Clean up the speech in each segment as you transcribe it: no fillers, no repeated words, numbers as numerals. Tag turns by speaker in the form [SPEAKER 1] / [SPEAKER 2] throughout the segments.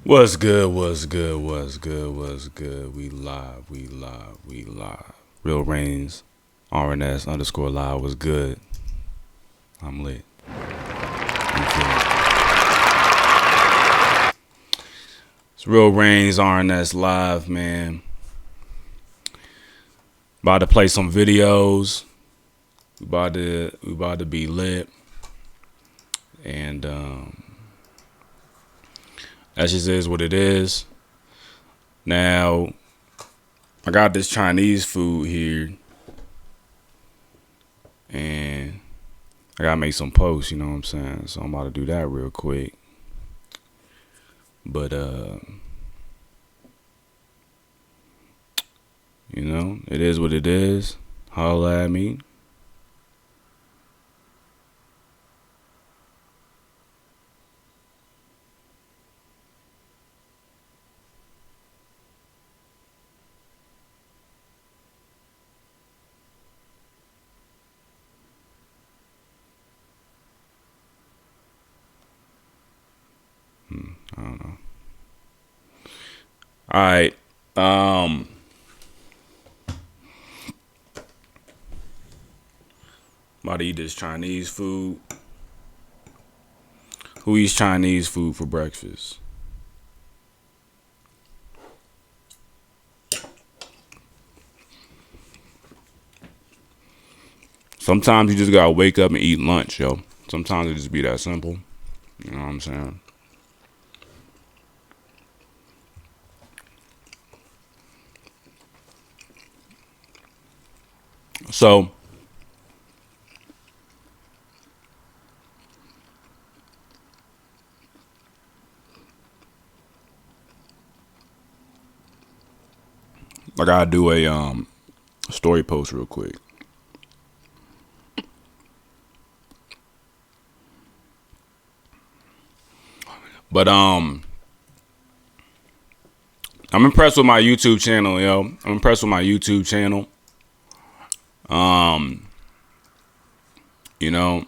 [SPEAKER 1] What's good? What's good? What's good? What's good? We live. We live. We live. Real Reigns, RNS underscore live was good. I'm lit. You feel me? It's Real Reigns, RNS live, man. About to play some videos. We about to be lit, and that just is what it is. Now I got this Chinese food here, and I gotta make some posts. You know what I'm saying? So I'm about to do that real quick. But it is what it is. Holla at me. I don't know. All right. About to eat this Chinese food. Who eats Chinese food for breakfast? Sometimes you just gotta wake up and eat lunch, yo. Sometimes it just be that simple. You know what I'm saying? So, I gotta do a story post real quick. But I'm impressed with my YouTube channel, yo. I'm impressed with my YouTube channel. Um, you know,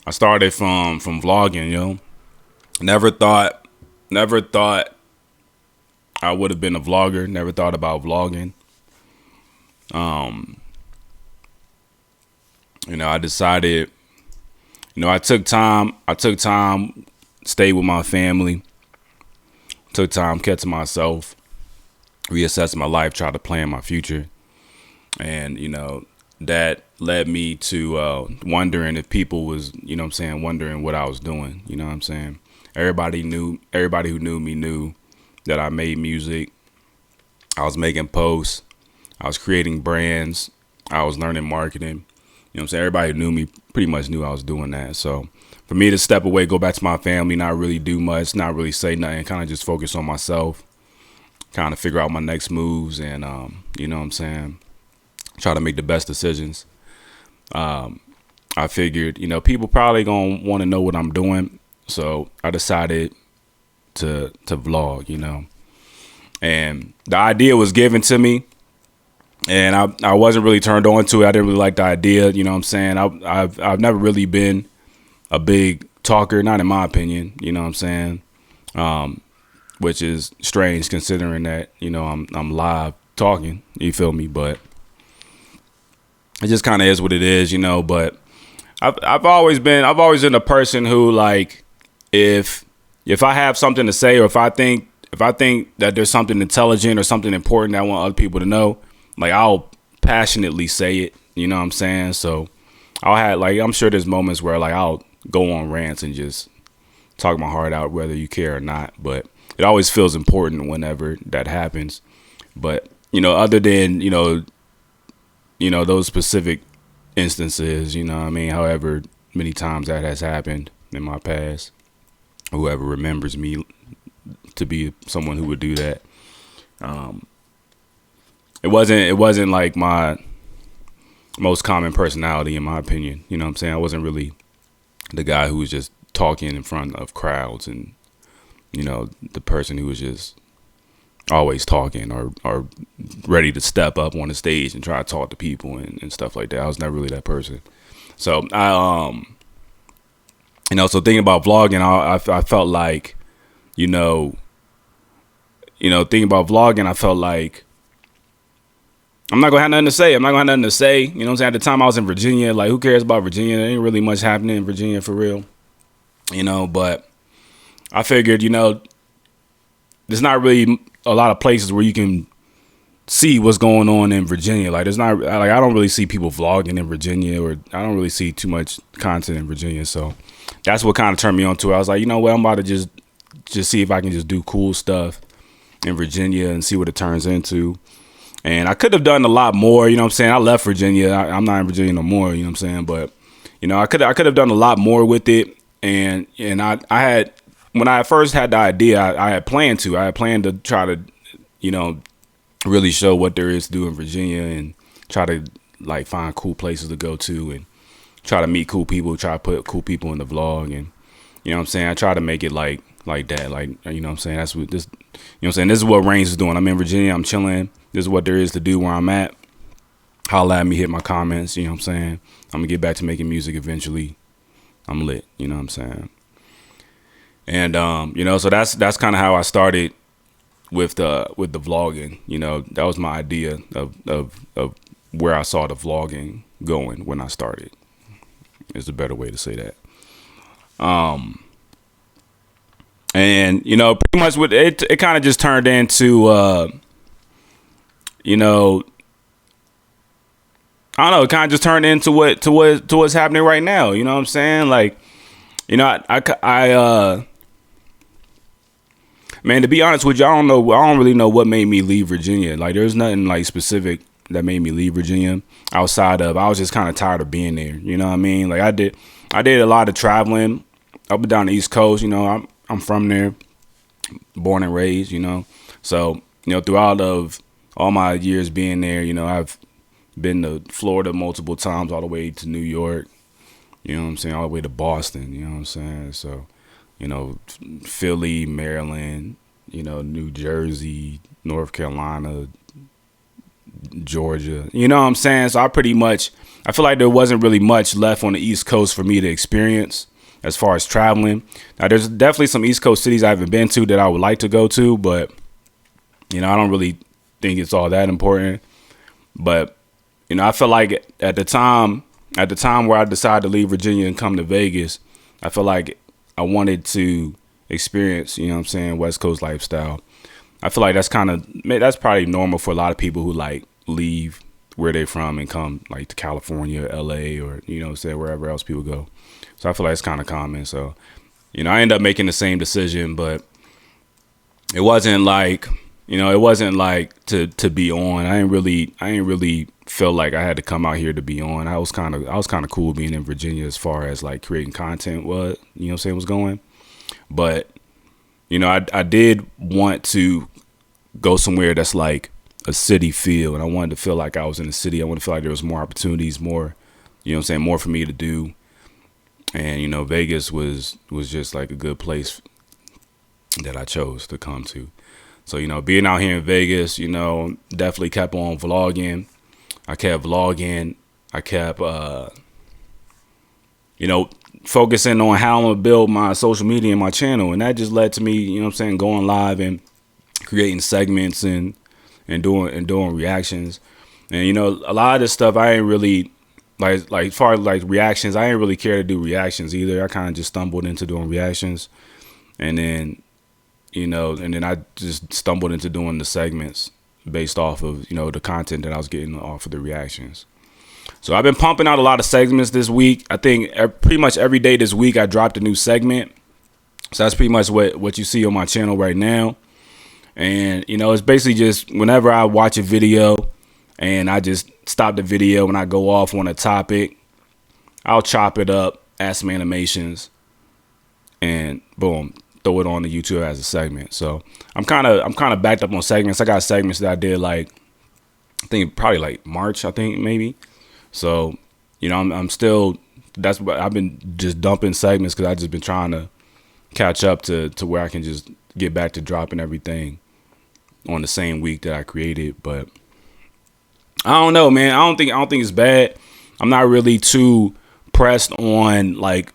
[SPEAKER 1] I started from vlogging, yo. Never thought I would have been a vlogger. Never thought about vlogging. Um, I decided, I took time. Stayed with my family. Took time, kept to myself, reassessed my life, tried to plan my future. And, that led me to wondering if people was, wondering what I was doing. You know what I'm saying? Everybody who knew me knew that I made music. I was making posts. I was creating brands. I was learning marketing. You know what I'm saying? Everybody who knew me pretty much knew I was doing that. So for me to step away, go back to my family, not really do much, not really say nothing, kind of just focus on myself, kind of figure out my next moves, and you know what I'm saying, try to make the best decisions. I figured, people probably gonna want to know what I'm doing, so I decided to vlog, and the idea was given to me, and I wasn't really turned on to it. I didn't really like the idea, you know what I'm saying. I've never really been a big talker, not in my opinion, you know what I'm saying, which is strange considering that I'm live talking, you feel me, but it just kind of is what it is, but I've always been a person who, like, if I have something to say, or if I think that there's something intelligent or something important that I want other people to know, like, I'll passionately say it, you know what I'm saying? So I'll have, like, I'm sure there's moments where, like, I'll go on rants and just talk my heart out whether you care or not, but it always feels important whenever that happens. But other than those specific instances, you know what I mean, however many times that has happened in my past, whoever remembers me to be someone who would do that, it wasn't like my most common personality, in my opinion. You know what I'm saying? I wasn't really the guy who was just talking in front of crowds, and the person who was just always talking, or ready to step up on the stage and try to talk to people and stuff like that. I was never really that person. So So thinking about vlogging, I felt like, you know, thinking about vlogging, I felt like I'm not gonna have nothing to say. I'm not gonna have nothing to say. You know what I'm saying? At the time I was in Virginia, like who cares about Virginia? There ain't really much happening in Virginia for real. But I figured, there's not really a lot of places where you can see what's going on in Virginia. Like there's not like I don't really see people vlogging in Virginia, or I don't really see too much content in Virginia. So that's what kind of turned me on to it. I was like, you know what, I'm about to just see if I can just do cool stuff in Virginia and see what it turns into. And I could have done a lot more, you know what I'm saying? I left Virginia. I'm not in Virginia no more, you know what I'm saying? But, I could have done a lot more with it. And I had, when I first had the idea, I had planned to try to, really show what there is to do in Virginia, and try to like find cool places to go to, and try to meet cool people, try to put cool people in the vlog. And, you know what I'm saying? I try to make it like that. Like, you know what I'm saying? That's what this, you know what I'm saying? This is what Reigns is doing. I'm in Virginia. I'm chilling. This is what there is to do where I'm at. Holla at me, hit my comments. You know what I'm saying? I'm going to get back to making music eventually. I'm lit. You know what I'm saying? And, so that's kind of how I started with the vlogging. That was my idea of where I saw the vlogging going when I started. Is a better way to say that. And pretty much what it kind of just turned into, I don't know, it kind of just turned into what's happening right now. You know what I'm saying? Like, man, to be honest with you, I don't really know what made me leave Virginia. Like, there's nothing like specific that made me leave Virginia outside of I was just kind of tired of being there. You know what I mean? Like I did a lot of traveling up and down the East Coast. I'm from there, born and raised. So throughout of all my years being there, I've been to Florida multiple times, all the way to New York. You know what I'm saying? All the way to Boston. You know what I'm saying? So, Philly, Maryland, New Jersey, North Carolina, Georgia. You know what I'm saying? So I feel like there wasn't really much left on the East Coast for me to experience as far as traveling. Now, there's definitely some East Coast cities I haven't been to that I would like to go to, but, I don't really think it's all that important. But, I feel like at the time where I decided to leave Virginia and come to Vegas, I feel like I wanted to experience, West Coast lifestyle. I feel like that's probably normal for a lot of people who like leave where they're from and come like to California, LA, or, say wherever else people go. So I feel like it's kind of common. So, I ended up making the same decision, but it wasn't like, to be on. I ain't really feel like I had to come out here to be on. I was kind of cool being in Virginia as far as like creating content was going. But, I did want to go somewhere that's like a city feel, and I wanted to feel like I was in a city. I wanted to feel like there was more opportunities, more, more for me to do. And, Vegas was just like a good place that I chose to come to. So, being out here in Vegas, definitely kept on vlogging. I kept vlogging. I kept, focusing on how I'm going to build my social media and my channel. And that just led to me, going live and creating segments and doing reactions. And, a lot of this stuff I ain't really, like as far as like reactions, I ain't really care to do reactions either. I kind of just stumbled into doing reactions. And then, I just stumbled into doing the segments based off of, the content that I was getting off of the reactions. So I've been pumping out a lot of segments this week. I think pretty much every day this week I dropped a new segment. So that's pretty much what you see on my channel right now. And, it's basically just whenever I watch a video and I just stop the video and I go off on a topic, I'll chop it up, add some animations, and boom, throw it on the YouTube as a segment. So I'm kind of backed up on segments. I got segments that I did like, I think probably like March, I think maybe. So, I'm still, that's what I've been just dumping segments because I've just been trying to catch up to where I can just get back to dropping everything on the same week that I created. But I don't know, man. I don't think it's bad. I'm not really too pressed on like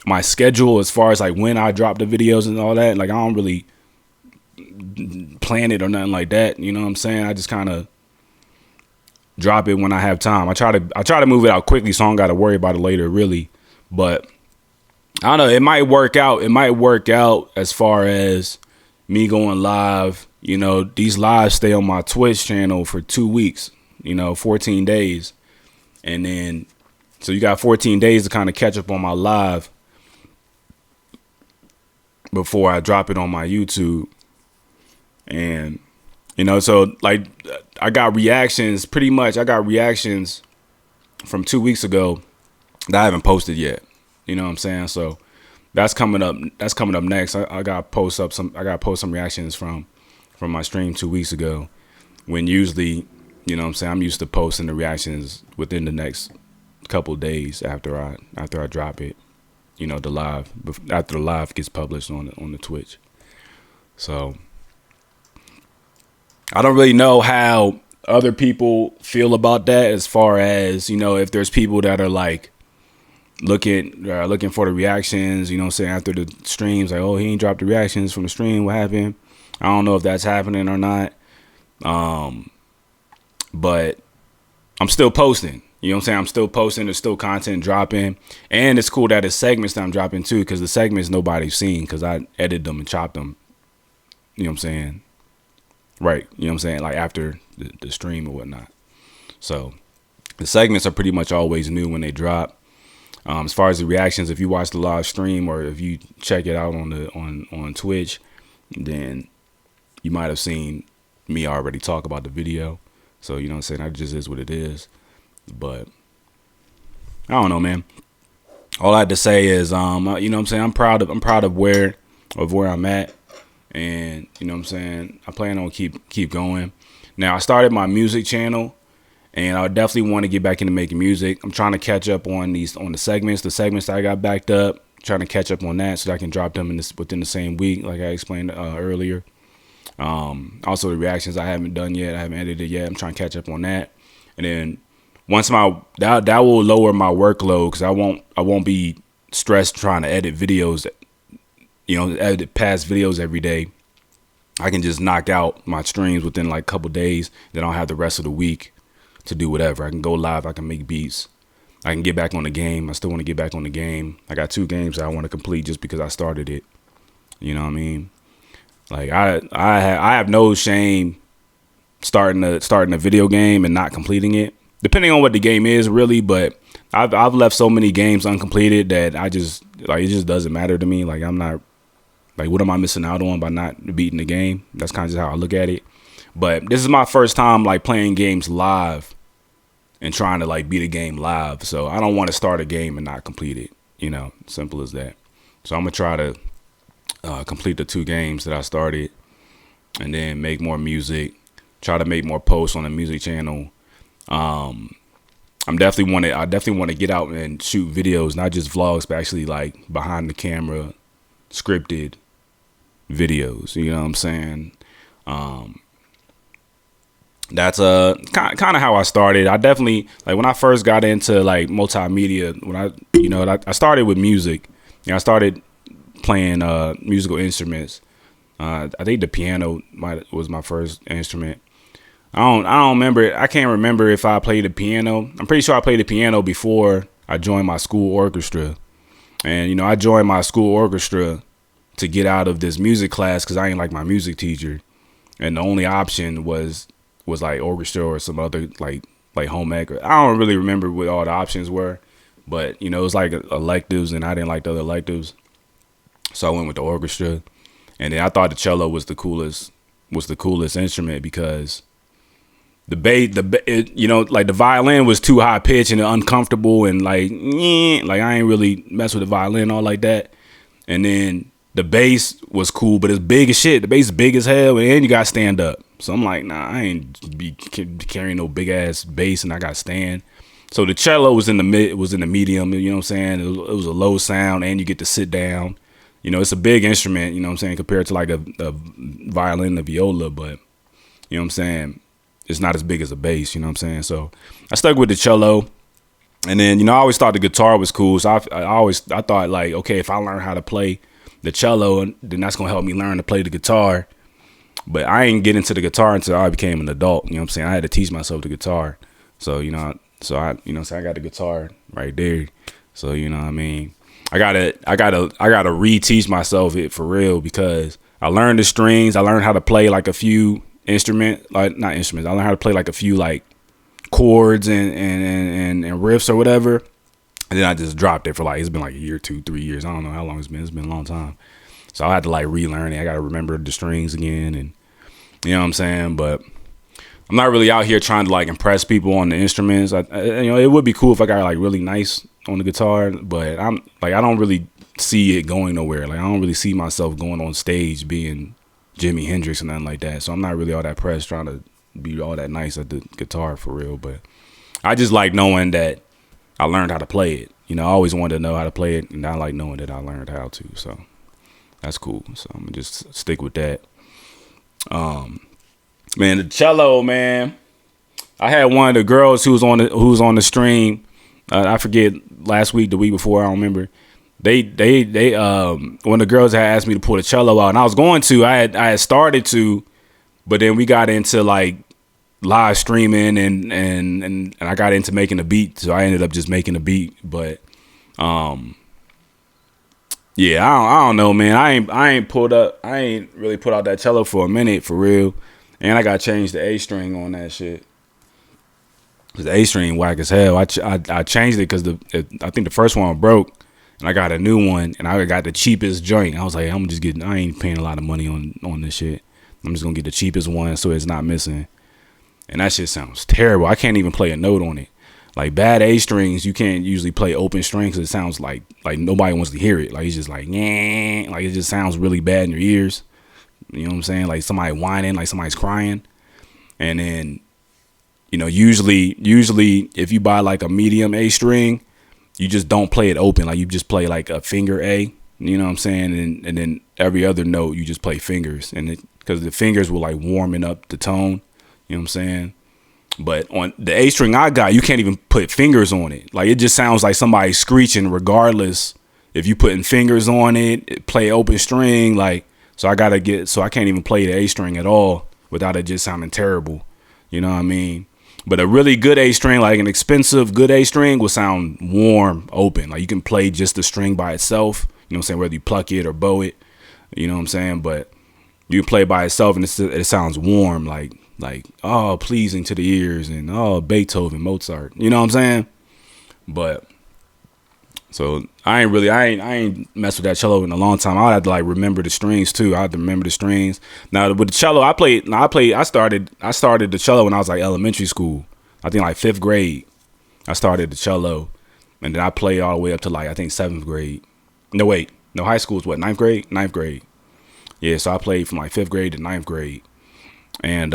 [SPEAKER 1] my schedule as far as like when I drop the videos and all that. Like I don't really plan it or nothing like that. You know what I'm saying? I just kind of drop it when I have time. I try to move it out quickly so I don't got to worry about it later, really. But I don't know. It might work out. It might work out as far as me going live. You know, these lives stay on my Twitch channel for 2 weeks. 14 days, and then so you got 14 days to kind of catch up on my live before I drop it on my YouTube. And so like I got reactions pretty much. I got reactions from 2 weeks ago that I haven't posted yet. You know what I'm saying? So that's coming up. That's coming up next. I got to post some reactions from my stream 2 weeks ago, when usually, you know what I'm saying, I'm used to posting the reactions within the next couple of days after I drop it. The live, after the live gets published on the Twitch. So I don't really know how other people feel about that, as far as, if there's people that are like looking for the reactions, you know what I'm saying, after the streams, like, oh, he ain't dropped the reactions from the stream, what happened? I don't know if that's happening or not. But I'm still posting. You know what I'm saying? I'm still posting. There's still content dropping. And it's cool that it's segments that I'm dropping too, because the segments nobody's seen, because I edited them and chopped them. You know what I'm saying? Right. You know what I'm saying? Like after the stream or whatnot. So the segments are pretty much always new when they drop. As far as the reactions, if you watch the live stream or if you check it out on Twitch, then you might have seen me already talk about the video. So, you know what I'm saying? That just is what it is. But I don't know, man. All I had to say is, you know what I'm saying? I'm proud of where I'm at. And, you know what I'm saying? I plan on keep going. Now, I started my music channel, and I definitely want to get back into making music. I'm trying to catch up on the segments that I got backed up, trying to catch up on that so that I can drop them within the same week, like I explained earlier. Also the reactions I haven't done yet. I haven't edited yet. I'm trying to catch up on that. And then once that will lower my workload, because I won't be stressed trying to edit videos, edit past videos every day. I can just knock out my streams within like a couple days. Then I'll have the rest of the week to do whatever. I can go live. I can make beats. I can get back on the game. I still want to get back on the game. I got 2 games that I want to complete just because I started it. You know what I mean? Like I have no shame starting a video game and not completing it, depending on what the game is, really. But I've left so many games uncompleted that it just doesn't matter to me. Like I'm not, like, what am I missing out on by not beating the game? That's kind of just how I look at it. But this is my first time like playing games live and trying to like beat a game live. So I don't want to start a game and not complete it. Simple as that. So I'm gonna try to complete the 2 games that I started, and then make more music, try to make more posts on the music channel. I definitely want to get out and shoot videos, not just vlogs, but actually like behind the camera, scripted videos. You know what I'm saying? That's kind of how I started. I definitely, like, when I first got into like multimedia, when I started with music. I started playing musical instruments. I think the piano was my first instrument. I don't remember. I can't remember if I played the piano. I'm pretty sure I played the piano before I joined my school orchestra. And I joined my school orchestra to get out of this music class because I ain't like my music teacher, and the only option was like orchestra or some other like home ec. I don't really remember what all the options were, but it was like electives, and I didn't like the other electives. So I went with the orchestra, and then I thought the cello was the coolest instrument because the bass, like the violin was too high pitched and uncomfortable, and like I ain't really mess with the violin all like that. And then the bass was cool, but it's big as shit. The bass is big as hell, and you gotta stand up. So I'm like, nah, I ain't be carrying no big ass bass, and I gotta stand. So the cello was in the medium. You know what I'm saying? It was a low sound, and you get to sit down. It's a big instrument, you know what I'm saying, compared to like a violin, a viola, but, you know what I'm saying, it's not as big as a bass, you know what I'm saying? So I stuck with the cello, And then, I always thought the guitar was cool. So I thought like, okay, if I learn how to play the cello, then that's going to help me learn to play the guitar. But I ain't get into the guitar until I became an adult. You know what I'm saying? I had to teach myself the guitar. So, so I got the guitar right there. So, you know what I mean? I gotta re-teach myself it for real, because I learned the strings. I learned how to play like a few instruments. I learned how to play like a few like chords and riffs or whatever. And then I just dropped it for like, it's been like a year, 2, 3 years. I don't know how long it's been. It's been a long time. So I had to like relearn it. I got to remember the strings again, and you know what I'm saying? But I'm not really out here trying to like impress people on the instruments. It would be cool if I got like really nice on the guitar, but I don't really see it going nowhere. Like I don't really see myself going on stage being Jimi Hendrix or nothing like that. So I'm not really all that pressed trying to be all that nice at the guitar for real. But I just like knowing that I learned how to play it. I always wanted to know how to play it, and I like knowing that I learned how to. So that's cool. So I'm gonna just stick with that. Man, the cello, man. I had one of the girls who was on the stream. I forget, last week, the week before, I don't remember. They one of the girls had asked me to pull the cello out, and I was going to. I had started to, but then we got into like live streaming and I got into making a beat, so I ended up just making a beat. But yeah, I don't know, man. I ain't really put out that cello for a minute for real, and I got to change the A string on that shit. The A string whack as hell. I changed it because I think the first one broke, and I got a new one, and I got the cheapest joint. I was like, I ain't paying a lot of money on this shit. I'm just gonna get the cheapest one so it's not missing. And that shit sounds terrible. I can't even play a note on it. Like bad A strings, you can't usually play open strings because it sounds like nobody wants to hear it. Like it's just like, yeah, like it just sounds really bad in your ears. You know what I'm saying? Like somebody whining, like somebody's crying. And then, usually if you buy like a medium A string, you just don't play it open. Like you just play like a finger A. You know what I'm saying? And then every other note you just play fingers, and because the fingers will like warming up the tone. You know what I'm saying? But on the A string I got, you can't even put fingers on it. Like it just sounds like somebody screeching regardless if you putting fingers on it, play open string. Like, so I can't even play the A string at all without it just sounding terrible. You know what I mean? But a really good A string, like an expensive good A string, will sound warm, open. Like you can play just the string by itself. You know what I'm saying? Whether you pluck it or bow it. You know what I'm saying? But you can play by itself and it sounds warm, like pleasing to the ears, and Beethoven, Mozart. You know what I'm saying? But so I ain't messed with that cello in a long time. I had to like remember the strings too. I had to remember the strings. Now with the cello, I started the cello when I was like elementary school. I think like 5th grade. I started the cello, and then I played all the way up to like I think 7th grade. No, wait, no, high school is what, 9th grade? 9th grade. Yeah, so I played from like 5th grade to 9th grade. And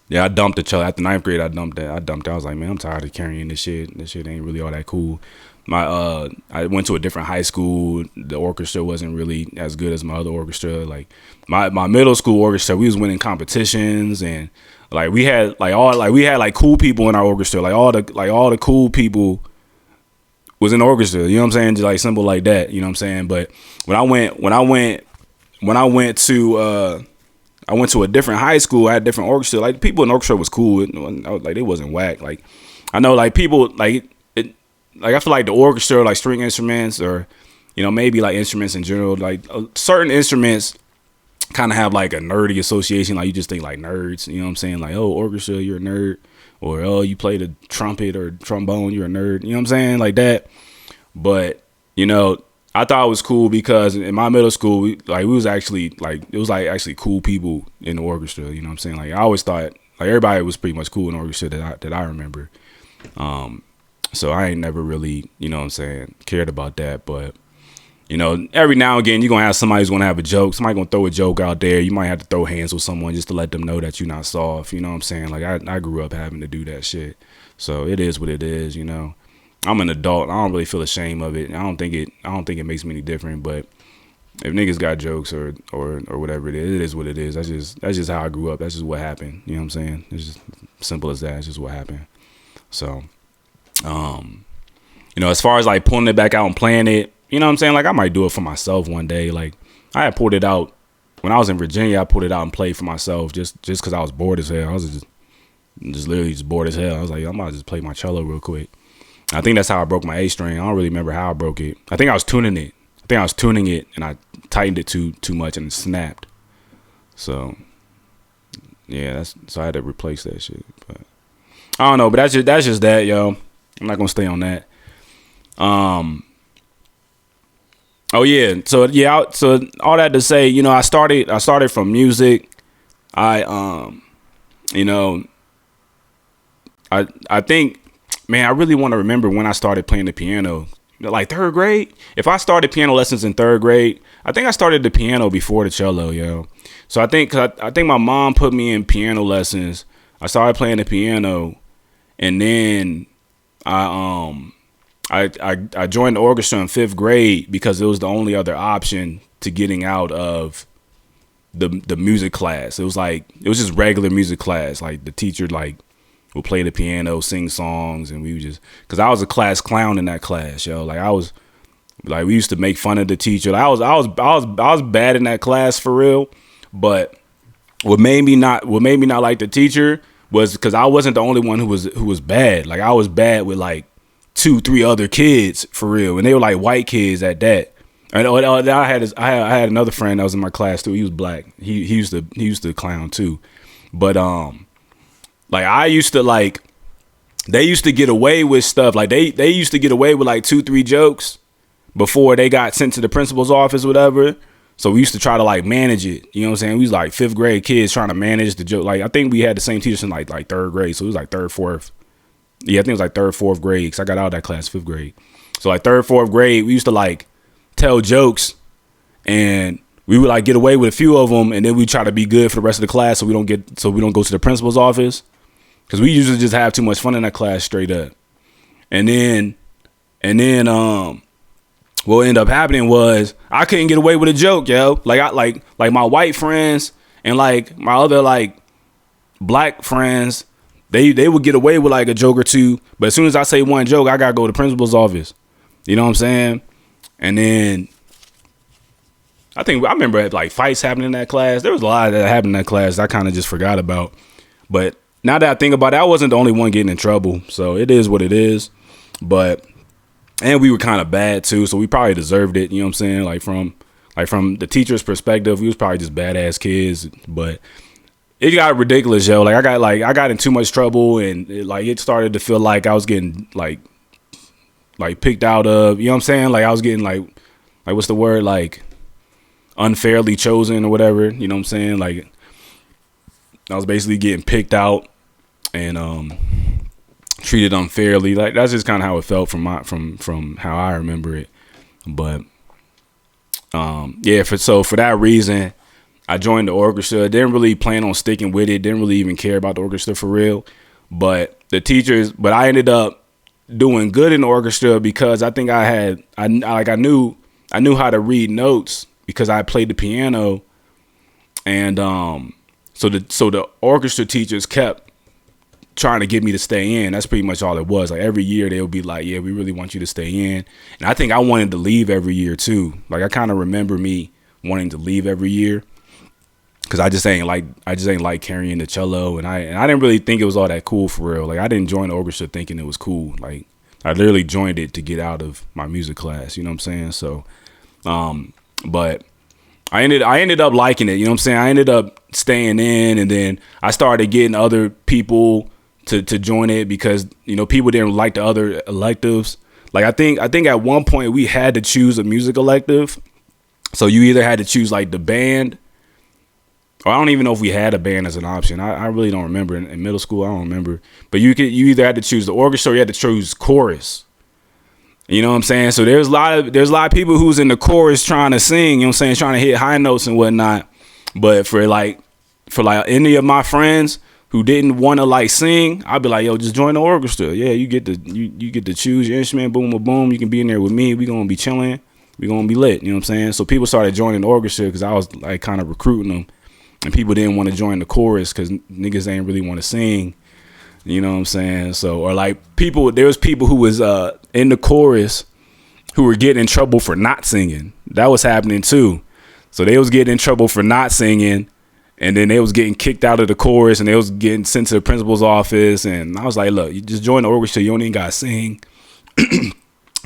[SPEAKER 1] yeah, I dumped the cello after 9th grade. I dumped it. I was like, man, I'm tired of carrying this shit. This shit ain't really all that cool. I went to a different high school. The orchestra wasn't really as good as my other orchestra. Like my middle school orchestra, we was winning competitions, and like we had cool people in our orchestra. Like all the cool people was in the orchestra. You know what I'm saying? Just like simple like that. You know what I'm saying? But when I went to a different high school, I had a different orchestra. Like people in the orchestra was cool. Like it wasn't whack. Like I know like people like it. Like I feel like the orchestra, like string instruments, or maybe like instruments in general, like certain instruments kind of have like a nerdy association. Like you just think like nerds. You know what I'm saying? Like, oh, orchestra, you're a nerd. Or oh, you play the trumpet or trombone, you're a nerd. You know what I'm saying? Like that. But I thought it was cool because in my middle school, we was actually like, it was like actually cool people in the orchestra. You know what I'm saying? Like I always thought like everybody was pretty much cool in the orchestra that I remember. So I ain't never really, you know what I'm saying, cared about that. But every now and again, you're going to have somebody who's going to have a joke. Somebody going to throw a joke out there. You might have to throw hands with someone just to let them know that you're not soft. You know what I'm saying? Like I grew up having to do that shit. So it is what it is, I'm an adult. I don't really feel ashamed of it. I don't think it makes me any different. But if niggas got jokes or whatever it is what it is. That's just how I grew up. That's just what happened. You know what I'm saying? It's just simple as that. It's just what happened. So You know, as far as like pulling it back out and playing it, you know what I'm saying? Like I might do it for myself one day. Like I had pulled it out when I was in Virginia. I pulled it out and played for myself just because I was bored as hell. I was just literally just bored as hell. I was like, I might just play my cello real quick. I think that's how I broke my A string. I don't really remember how I broke it. I think I was tuning it. And I tightened it too much and it snapped. So yeah, so I had to replace that shit. But I don't know, but that's just that, yo. I'm not gonna stay on that. Oh yeah, so all that to say, you know, I started from music. You know, I think, man, I really want to remember when I started playing the piano. Like third grade. If I started piano lessons in third grade, I think I started the piano before the cello, yo. So I think my mom put me in piano lessons. I started playing the piano, and then I joined the orchestra in fifth grade because it was the only other option to getting out of the music class. It was just regular music class. Like the teacher would play the piano, sing songs, and we would just, cause I was a class clown in that class, yo. We used to make fun of the teacher. I was bad in that class for real. But what made me not like the teacher was because I wasn't the only one who was bad. Like I was bad with like 2-3 other kids for real, and they were like white kids at that. And I had another friend that was in my class too. He was black. He used to clown too, but like I used to like, they used to get away with stuff. Like they used to get away with like 2-3 jokes before they got sent to the principal's office, whatever. So we used to try to like manage it. You know what I'm saying? We was like fifth grade kids trying to manage the joke. Like I think we had the same teachers in like third grade. So it was like third, fourth. Yeah, I think it was like third, fourth grade because I got out of that class fifth grade. So like third, fourth grade, we used to like tell jokes and we would like get away with a few of them, and then we try to be good for the rest of the class so we don't go to the principal's office. Cause we usually just have too much fun in that class straight up. And then what ended up happening was I couldn't get away with a joke, yo. Like my white friends and like my other like black friends, they would get away with like a joke or two. But as soon as I say one joke, I gotta go to the principal's office. You know what I'm saying? And then I remember like fights happening in that class. There was a lot that happened in that class I kind of just forgot about. But now that I think about it, I wasn't the only one getting in trouble. So it is what it is. And we were kind of bad too, so we probably deserved it. You know what I'm saying? Like from the teacher's perspective, we was probably just badass kids. But it got ridiculous, yo. Like I got in too much trouble, and it started to feel like I was getting like picked out of. You know what I'm saying? Like I was getting like what's the word? Like unfairly chosen or whatever. You know what I'm saying? Like I was basically getting picked out and treated unfairly. Like that's just kind of how it felt from how I remember it. But yeah, for that reason, I joined the orchestra. Didn't really plan on sticking with it. Didn't really even care about the orchestra for real. But I ended up doing good in the orchestra because I think I knew how to read notes because I played the piano, and so the orchestra teachers kept trying to get me to stay in. That's pretty much all it was. Like every year they would be like, yeah, we really want you to stay in. And I think I wanted to leave every year too. Like I kind of remember me wanting to leave every year because I just ain't like carrying the cello, and I didn't really think it was all that cool for real. Like I didn't join the orchestra thinking it was cool. Like I literally joined it to get out of my music class. You know what I'm saying? So, but I ended up liking it. You know what I'm saying? I ended up staying in, and then I started getting other people to join it because, you know, people didn't like the other electives. Like I think at one point we had to choose a music elective. So you either had to choose like the band, or I don't even know if we had a band as an option. I really don't remember. In middle school, I don't remember. But you either had to choose the orchestra or you had to choose chorus. You know what I'm saying? So there's a lot of people who's in the chorus trying to sing, you know what I'm saying, trying to hit high notes and whatnot. But for any of my friends who didn't want to like sing, I'd be like, yo, just join the orchestra. Yeah, you get to choose your instrument, boom, boom, boom. You can be in there with me. We gonna be chilling. We gonna be lit. You know what I'm saying? So people started joining the orchestra because I was like kind of recruiting them, and people didn't want to join the chorus because niggas ain't really want to sing. You know what I'm saying? So, or like there was people who was in the chorus who were getting in trouble for not singing. That was happening too. So they was getting in trouble for not singing, and then they was getting kicked out of the chorus, and they was getting sent to the principal's office. And I was like, look, you just join the orchestra. You don't even gotta sing.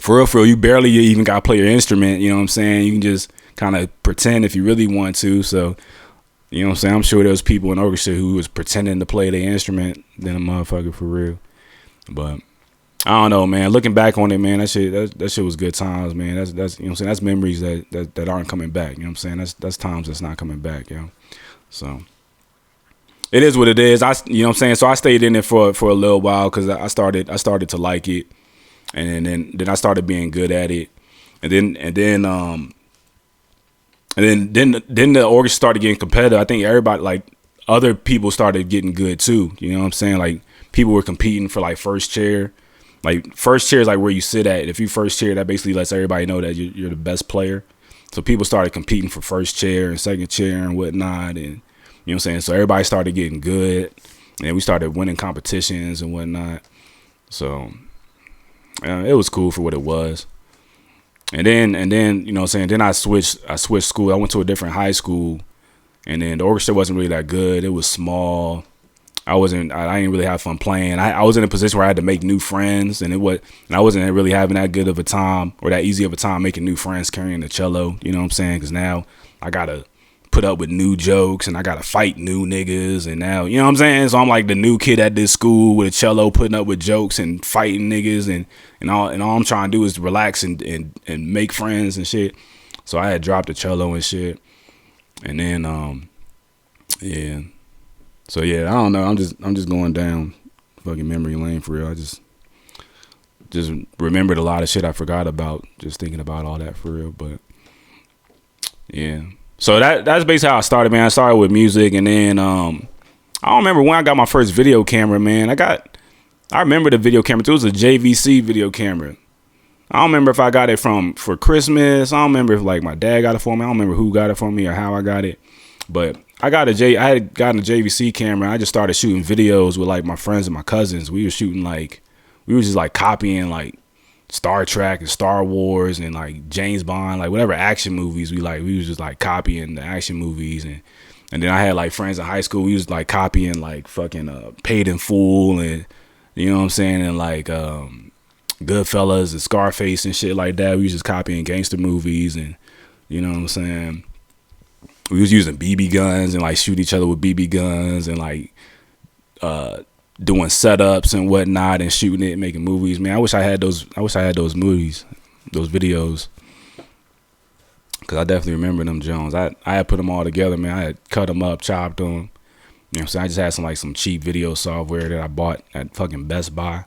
[SPEAKER 1] For real, you barely even gotta play your instrument. You know what I'm saying? You can just kind of pretend if you really want to. So, you know what I'm saying? I'm sure there was people in the orchestra who was pretending to play their instrument than a motherfucker for real. But I don't know, man. Looking back on it, man, that shit was good times, man. That's you know what I'm saying? That's memories that aren't coming back. You know what I'm saying? That's times that's not coming back, yo. So it is what it is. You know what I'm saying? So I stayed in it for a little while because I started to like it, and then I started being good at it, and then the orchestra started getting competitive. I think everybody, like other people, started getting good too. You know what I'm saying? Like people were competing for like first chair. Like first chair is like where you sit at. If you first chair, that basically lets everybody know that you're the best player. So people started competing for first chair and second chair and whatnot, and you know what I'm saying. So everybody started getting good, and we started winning competitions and whatnot. So it was cool for what it was. And then you know what I'm saying. Then I switched school. I went to a different high school, and then the orchestra wasn't really that good. It was small. I didn't really have fun playing. I was in a position where I had to make new friends, and I wasn't really having that good of a time or that easy of a time making new friends carrying the cello. You know what I'm saying? Because now I gotta put up with new jokes and I gotta fight new niggas, and now you know what I'm saying. So I'm like the new kid at this school with a cello, putting up with jokes and fighting niggas, and all I'm trying to do is relax and make friends and shit. So I had dropped the cello and shit, and then yeah. So yeah, I don't know. I'm just going down fucking memory lane for real. I just remembered a lot of shit I forgot about just thinking about all that for real. But yeah, so that's basically how I started, man. I started with music, and then I don't remember when I got my first video camera, man. I remember the video camera. It was a JVC video camera. I don't remember if I got it for Christmas. I don't remember if like my dad got it for me. I don't remember who got it for me or how I got it, but I had gotten a JVC camera. I just started shooting videos with like my friends and my cousins. We were just like copying like Star Trek and Star Wars and like James Bond, like whatever action movies we was just like copying the action movies. And then I had like friends in high school. We was like copying like fucking Paid in Full, and you know what I'm saying, and like Goodfellas and Scarface and shit like that. We was just copying gangster movies, and you know what I'm saying. We was using BB guns and like shoot each other with BB guns and like doing setups and whatnot and shooting it and making movies. Man, I wish I had those movies, those videos, because I definitely remember them Jones. I had put them all together, man. I had cut them up, chopped them. You know what I'm saying? I just had some cheap video software that I bought at fucking Best Buy.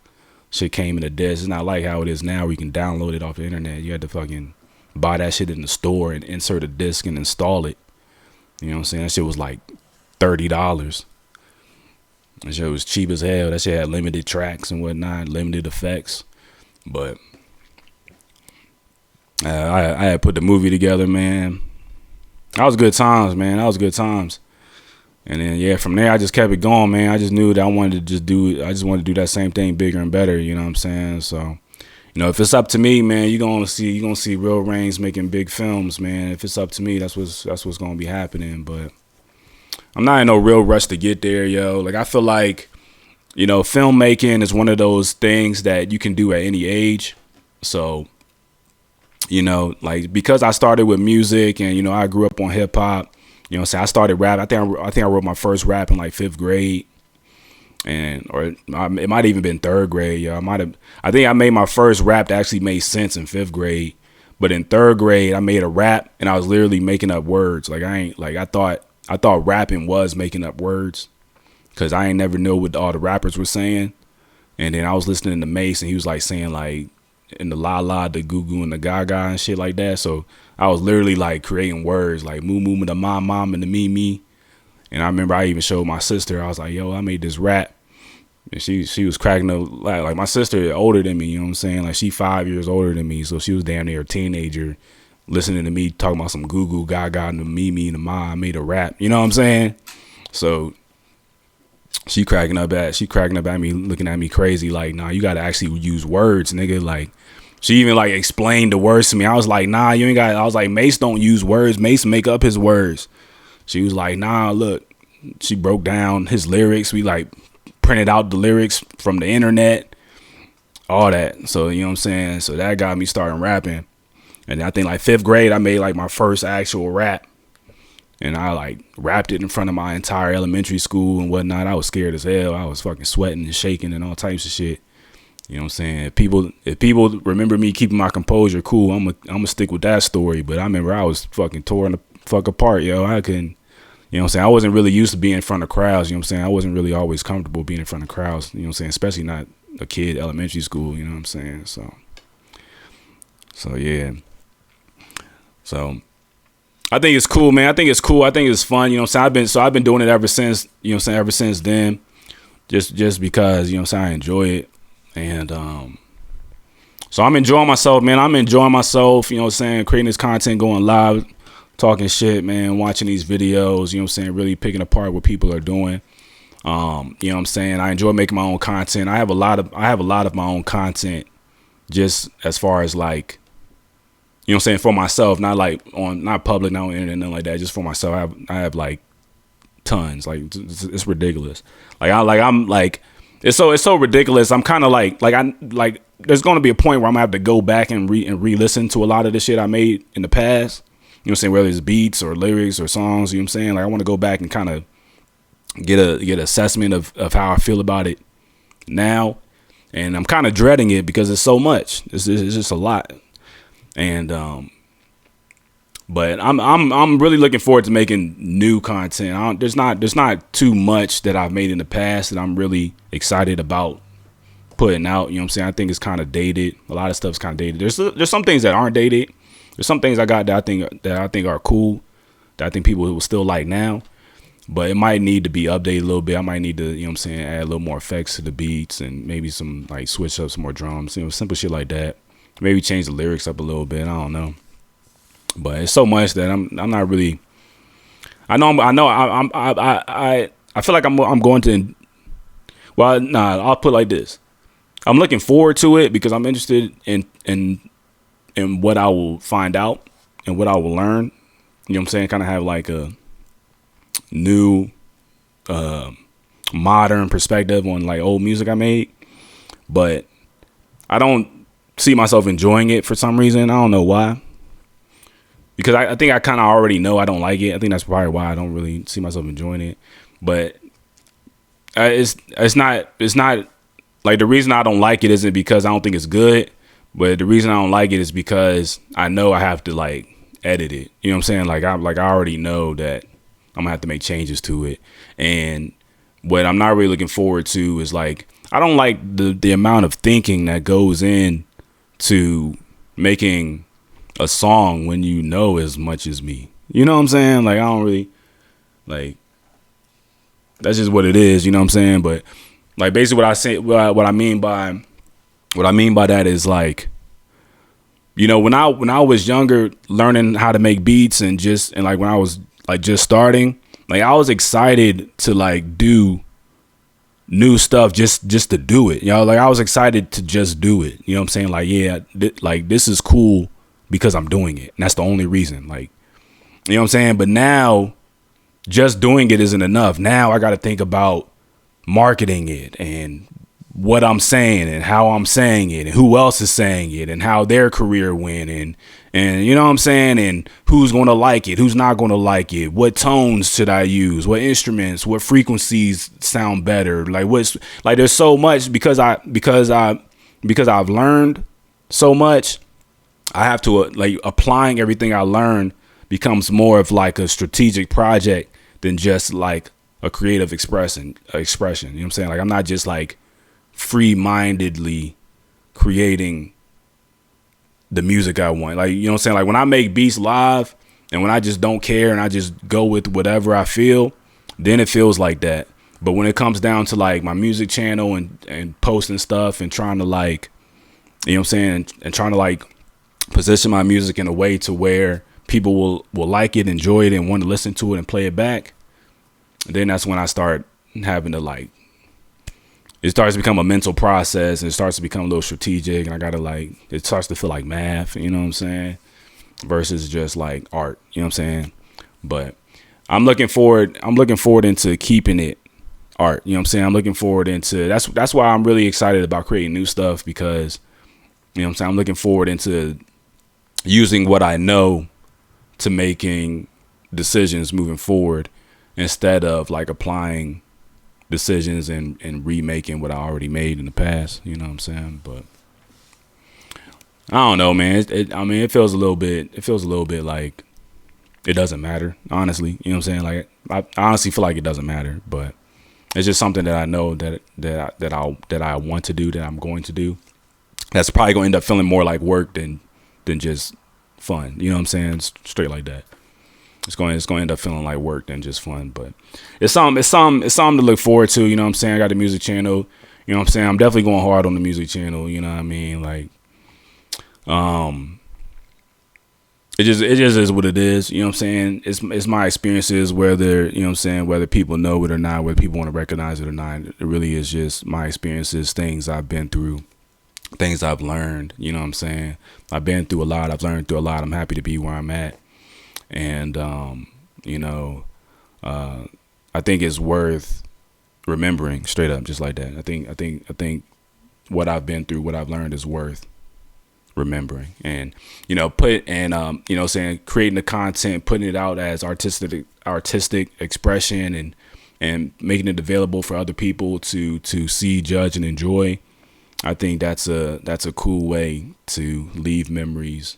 [SPEAKER 1] Shit came in a disc. It's not like how it is now where you can download it off the internet. You had to fucking buy that shit in the store and insert a disc and install it. You know what I'm saying? That shit was like $30. That shit was cheap as hell. That shit had limited tracks and whatnot, limited effects. But I had put the movie together, man. That was good times, man. That was good times. And then yeah, from there I just kept it going, man. I just knew that I wanted to do that same thing bigger and better. You know what I'm saying? So, you know, if it's up to me, man, you're gonna see Real Reigns making big films, man. If it's up to me, that's what's gonna be happening. But I'm not in no real rush to get there, yo. Like I feel like, you know, filmmaking is one of those things that you can do at any age. So, you know, like because I started with music and you know I grew up on hip hop. You know, so I started rap. I think I wrote my first rap in like 5th grade. Or it might have even been 3rd grade, yo. I think I made my first rap that actually made sense in 5th grade. But in 3rd grade, I made a rap and I was literally making up words. Like I thought rapping was making up words, because I ain't never knew what all the rappers were saying. And then I was listening to Mace and he was like saying like in the la la, the goo goo and the gaga and shit like that. So I was literally like creating words like moo moo, the mom and the me. And I remember I even showed my sister. I was like, yo, I made this rap. And she was cracking up. Like my sister older than me, you know what I'm saying? Like she 5 years older than me. So she was damn near a teenager listening to me talking about some goo goo gaga and the me and the ma. I made a rap. You know what I'm saying? So she cracking up at me, looking at me crazy, like, nah, you gotta actually use words, nigga. Like, she even like explained the words to me. I was like, nah, you ain't got. I was like, Mace don't use words. Mace make up his words. She was like, nah, look. She broke down his lyrics. We like printed out the lyrics from the internet, all that. So you know what I'm saying. So that got me starting rapping. And I think like 5th grade, I made like my first actual rap. And I like rapped it in front of my entire elementary school and whatnot. I was scared as hell. I was fucking sweating and shaking and all types of shit. You know what I'm saying? If people remember me keeping my composure, cool. I'm gonna stick with that story. But I remember I was fucking torn the fuck apart, yo. I couldn't. You know what I'm saying? I wasn't really used to being in front of crowds. You know what I'm saying? I wasn't really always comfortable being in front of crowds. You know what I'm saying? Especially not a kid, elementary school. You know what I'm saying? So yeah. So I think it's cool, man. I think it's cool. I think it's fun. You know what I'm saying? I've been doing it ever since, you know what I'm saying, ever since then. Just because, you know what I'm saying, I enjoy it. And so I'm enjoying myself, man. I'm enjoying myself, you know what I'm saying, creating this content, going live, talking shit, man, watching these videos, you know what I'm saying, really picking apart what people are doing. You know what I'm saying? I enjoy making my own content. I have a lot of my own content, just as far as like, you know what I'm saying, for myself, not like not public, not on the internet, nothing like that. Just for myself, I have like tons. Like it's ridiculous. It's so ridiculous. I'm kind of like there's gonna be a point where I'm gonna have to go back and re-listen to a lot of the shit I made in the past. You know what I'm saying, whether it's beats or lyrics or songs. You know what I'm saying. Like I want to go back and kind of get an assessment of how I feel about it now, and I'm kind of dreading it because it's so much. It's just a lot. And but I'm really looking forward to making new content. There's not too much that I've made in the past that I'm really excited about putting out. You know what I'm saying? I think it's kind of dated. A lot of stuff's kind of dated. There's some things that aren't dated. There's some things I got that I think are cool, that I think people will still like now. But it might need to be updated a little bit. I might need to, you know what I'm saying, add a little more effects to the beats and maybe some like switch up some more drums, you know, simple shit like that. Maybe change the lyrics up a little bit. I don't know, but it's so much that I'm not really. I feel like I'm going to. Well, nah. I'll put it like this. I'm looking forward to it because I'm interested in what I will find out and what I will learn. You know what I'm saying? Kind of have like a new, modern perspective on like old music I made, but I don't see myself enjoying it for some reason. I don't know why. Because I think I kind of already know I don't like it. I think that's probably why I don't really see myself enjoying it. But it's not like the reason I don't like it isn't because I don't think it's good. But the reason I don't like it is because I know I have to like edit it. You know what I'm saying? I already know that I'm gonna have to make changes to it. And what I'm not really looking forward to is like, I don't like the amount of thinking that goes in to making a song when you know as much as me. You know what I'm saying? Like I don't really like, that's just what it is, you know what I'm saying? But like basically what I mean by that is like, you know, when I was younger learning how to make beats and like when I was like just starting, like I was excited to like do new stuff just to do it, you know, like I was excited to just do it, you know what I'm saying? Like, yeah, like this is cool because I'm doing it, and that's the only reason, like, you know what I'm saying? But now just doing it isn't enough. Now I got to think about marketing it and what I'm saying and how I'm saying it and who else is saying it and how their career went and you know what I'm saying, and who's going to like it, who's not going to like it, what tones should I use, what instruments, what frequencies sound better, like what's like, there's so much because I've learned so much. I have to like applying everything I learned becomes more of like a strategic project than just like a creative expression. You know what I'm saying? Like I'm not just like free-mindedly creating the music I want. Like, you know what I'm saying? Like when I make beats live and when I just don't care and I just go with whatever I feel, then it feels like that. But when it comes down to like my music channel and posting stuff and trying to like, you know what I'm saying, and trying to like position my music in a way to where people will like it, enjoy it, and want to listen to it and play it back, then that's when I start having to like, it starts to become a mental process and it starts to become a little strategic, and I gotta like, it starts to feel like math, you know what I'm saying, versus just like art, you know what I'm saying. But I'm looking forward into keeping it art, you know what I'm saying. I'm looking forward into, that's why I'm really excited about creating new stuff, because you know what I'm saying, I'm looking forward into using what I know to making decisions moving forward, instead of like applying decisions and remaking what I already made in the past, you know what I'm saying. But I don't know, man. I mean, it feels a little bit like it doesn't matter, honestly, you know what I'm saying. Like I honestly feel like it doesn't matter, but it's just something that I know that I want to do, that I'm going to do. That's probably going to end up feeling more like work than just fun, you know what I'm saying. Straight like that. It's going to end up feeling like work than just fun, but it's something to look forward to, you know what I'm saying. I got the music channel, you know what I'm saying. I'm definitely going hard on the music channel, you know what I mean. Like, it just is what it is, you know what I'm saying. It's my experiences, whether, you know what I'm saying, whether people know it or not, whether people want to recognize it or not. It really is just my experiences, things I've been through, things I've learned, you know what I'm saying. I've been through a lot, I've learned through a lot. I'm happy to be where I'm at. And, you know, I think it's worth remembering, straight up, just like that. I think what I've been through, what I've learned is worth remembering. And, you know, you know, saying, creating the content, putting it out as artistic expression, and making it available for other people to see, judge, and enjoy. I think that's a cool way to leave memories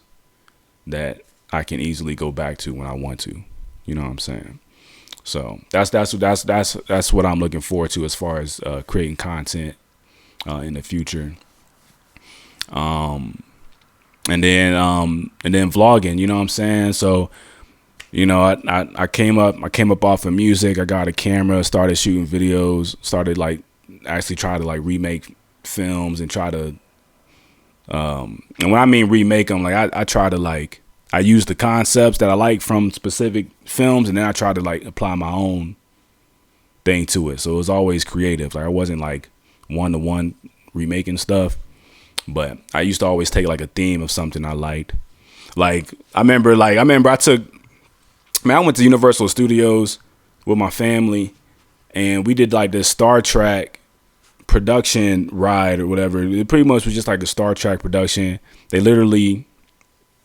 [SPEAKER 1] that I can easily go back to when I want to, you know what I'm saying. So that's what I'm looking forward to as far as creating content in the future. And then vlogging, you know what I'm saying. So, you know, I came up off of music. I got a camera, started shooting videos, started like actually try to like remake films and try to and when I mean remake them, like I try to like, I use the concepts that I like from specific films, and then I try to like apply my own thing to it. So it was always creative. Like I wasn't like one-to-one remaking stuff, but I used to always take like a theme of something I liked. Like I remember I went to Universal Studios with my family, and we did like this Star Trek production ride or whatever. It pretty much was just like a Star Trek production. They literally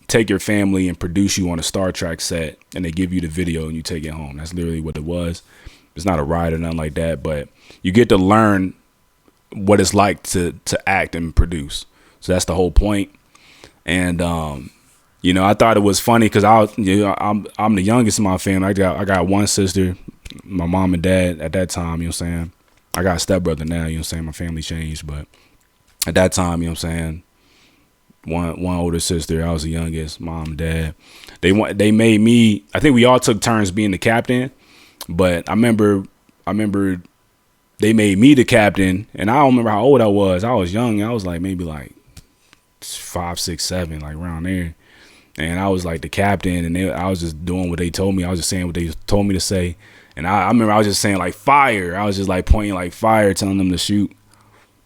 [SPEAKER 1] take your family and produce you on a Star Trek set, and they give you the video and you take it home. That's literally what it was. It's not a ride or nothing like that, but you get to learn what it's like to act and produce. So that's the whole point. And you know, I thought it was funny because I'm the youngest in my family. I got one sister, my mom and dad at that time, you know what I'm saying. I got a stepbrother now, you know what I'm saying. My family changed, but at that time, you know what I'm saying, one older sister. I was the youngest. Mom, dad. They made me. I think we all took turns being the captain, but I remember they made me the captain, and I don't remember how old I was. I was young. I was like maybe like 5, 6, 7, like around there. And I was like the captain, and I was just doing what they told me. I was just saying what they told me to say. And I remember I was just saying like fire. I was just like pointing like fire, telling them to shoot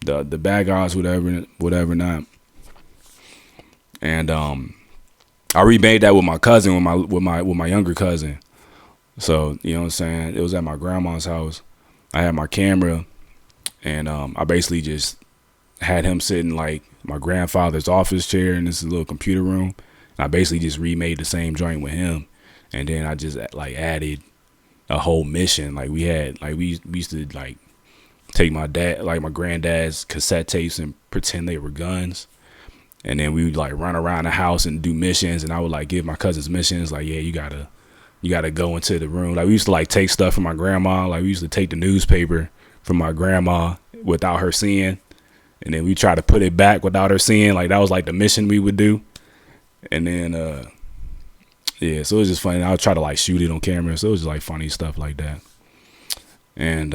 [SPEAKER 1] the bad guys, whatever not. And I remade that with my cousin, with my younger cousin. So, you know what I'm saying? It was at my grandma's house. I had my camera, and I basically just had him sitting like my grandfather's office chair in this little computer room. And I basically just remade the same joint with him. And then I just like added a whole mission. Like we used to like take my granddad's cassette tapes and pretend they were guns. And then we would like run around the house and do missions, and I would like give my cousins missions, like, yeah, you gotta go into the room. Like we used to like take stuff from my grandma. Like we used to take the newspaper from my grandma without her seeing, and then we try to put it back without her seeing. Like that was like the mission we would do. And then yeah, so it was just funny. I would try to like shoot it on camera. So it was just like funny stuff like that. And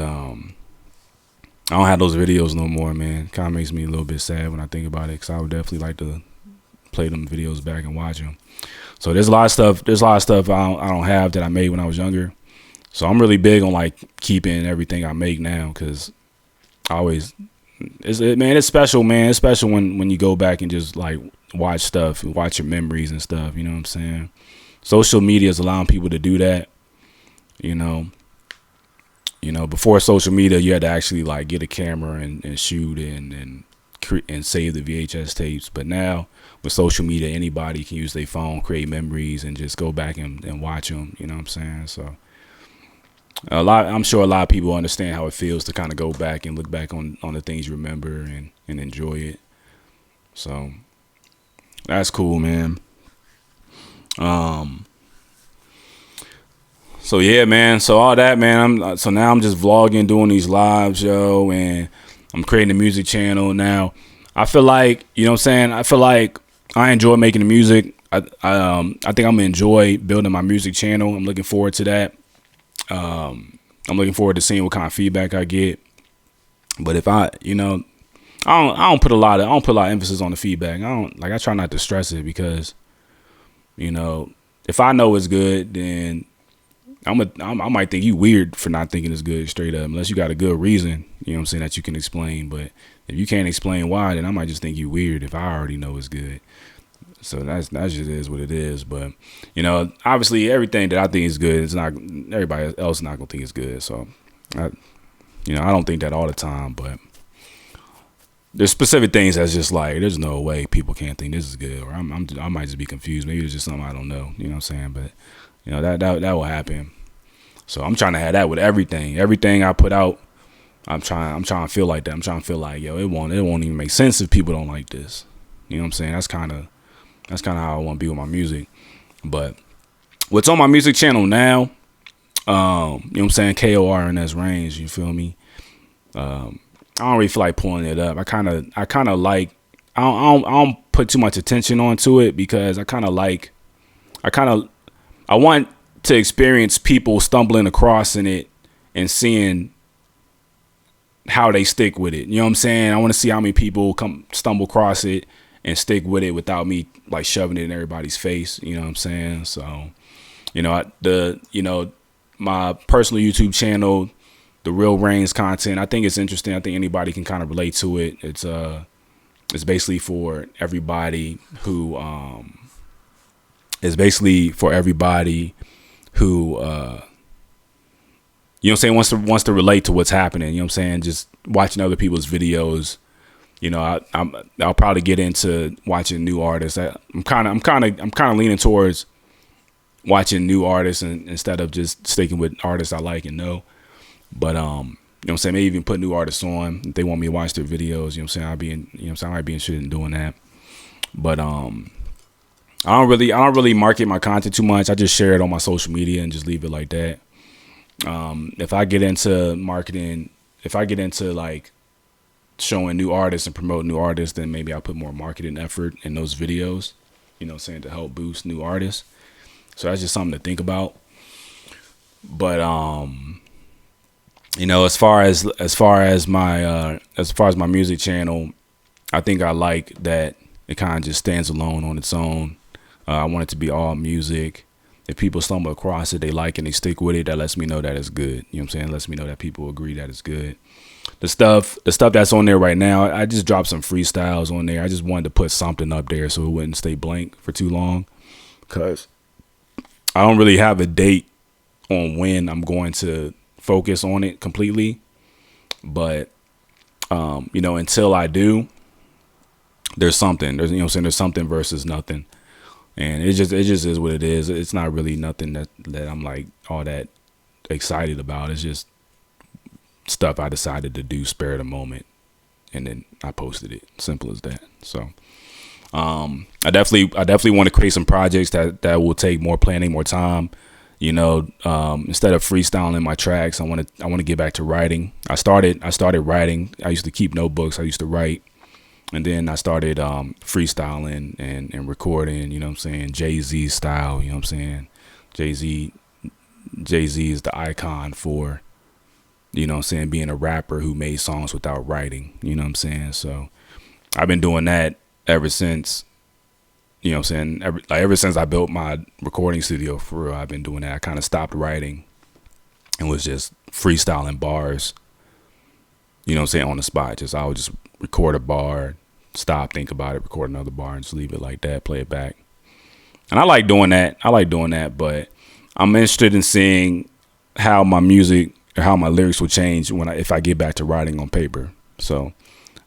[SPEAKER 1] I don't have those videos no more, man. Kind of makes me a little bit sad when I think about it, because I would definitely like to play them videos back and watch them. So there's a lot of stuff I don't have that I made when I was younger. So I'm really big on like keeping everything I make now, because I always, it's special, man. It's special when you go back and just like watch stuff, watch your memories and stuff. You know what I'm saying? Social media is allowing people to do that. You know, before social media, you had to actually like get a camera and shoot and save the VHS tapes. But now with social media, anybody can use their phone, create memories, and just go back and watch them. You know what I'm saying? So I'm sure a lot of people understand how it feels to kind of go back and look back on the things you remember and enjoy it. So that's cool, man. So yeah, man. So all that, man. So now I'm just vlogging, doing these lives, yo, and I'm creating a music channel now. I feel like, you know what I'm saying? I feel like I enjoy making the music. I think I'm gonna enjoy building my music channel. I'm looking forward to that. I'm looking forward to seeing what kind of feedback I get. But if I don't put a lot of emphasis on the feedback. I try not to stress it, because, if I know it's good, then I might think you weird for not thinking it's good straight up, unless you got a good reason, you know what I'm saying, that you can explain. But if you can't explain why, then I might just think you weird if I already know it's good. So that just is what it is. But, obviously everything that I think is good, it's not, everybody else is not going to think it's good. So, I don't think that all the time, but there's specific things that's just like, there's no way people can't think this is good, or I might just be confused. Maybe it's just something I don't know, you know what I'm saying? But, that will happen. So I'm trying to have that with everything I put out. I'm trying to feel like that. I'm trying to feel like, yo, it won't even make sense if people don't like this. You know what I'm saying? That's kind of how I want to be with my music. But what's on my music channel now, you know what I'm saying, KORNS Range, you feel me? I don't really feel like pulling it up. I kind of like, I don't put too much attention onto it, because I want to experience people stumbling across in it and seeing how they stick with it. You know what I'm saying? I want to see how many people stumble across it and stick with it without me like shoving it in everybody's face. You know what I'm saying? So, my personal YouTube channel, the Real Reigns content, I think it's interesting. I think anybody can kind of relate to it. It's basically for everybody who you know what I'm saying, wants to relate to what's happening. You know what I'm saying? Just watching other people's videos. I'll probably get into watching new artists. I'm kind of leaning towards watching new artists instead of just sticking with artists I like and know. But you know what I'm saying, maybe even put new artists on if they want me to watch their videos. You know what I'm saying? I might be interested in doing that. But I don't really market my content too much. I just share it on my social media and just leave it like that. If I get into marketing, like showing new artists and promoting new artists, then maybe I'll put more marketing effort in those videos, you know what I'm saying, to help boost new artists. So that's just something to think about. But as far as my music channel, I think I like that it kind of just stands alone on its own. I want it to be all music. If people stumble across it, they like it and they stick with it, that lets me know that it's good. You know what I'm saying? It lets me know that people agree that it's good. The stuff that's on there right now, I just dropped some freestyles on there. I just wanted to put something up there so it wouldn't stay blank for too long, because I don't really have a date on when I'm going to focus on it completely. But until I do, there's something. There's, you know what I'm saying, there's something versus nothing. And it just is what it is. It's not really nothing that I'm like all that excited about. It's just stuff I decided to do spare of the moment, and then I posted it. Simple as that. So I definitely want to create some projects that will take more planning, more time. Instead of freestyling my tracks, I want to get back to writing. I started writing. I used to keep notebooks. I used to write. And then I started freestyling and recording, you know what I'm saying, Jay-Z style, you know what I'm saying. Jay-Z is the icon for, you know what I'm saying, being a rapper who made songs without writing, you know what I'm saying. So I've been doing that ever since, you know what I'm saying, ever since I built my recording studio, for real. I've been doing that. I kind of stopped writing and was just freestyling bars, you know what I'm saying, on the spot. Just I would just record a bar, stop, think about it, record another bar, and just leave it like that, play it back. And I like doing that. But I'm interested in seeing how my music or how my lyrics will change if I get back to writing on paper. So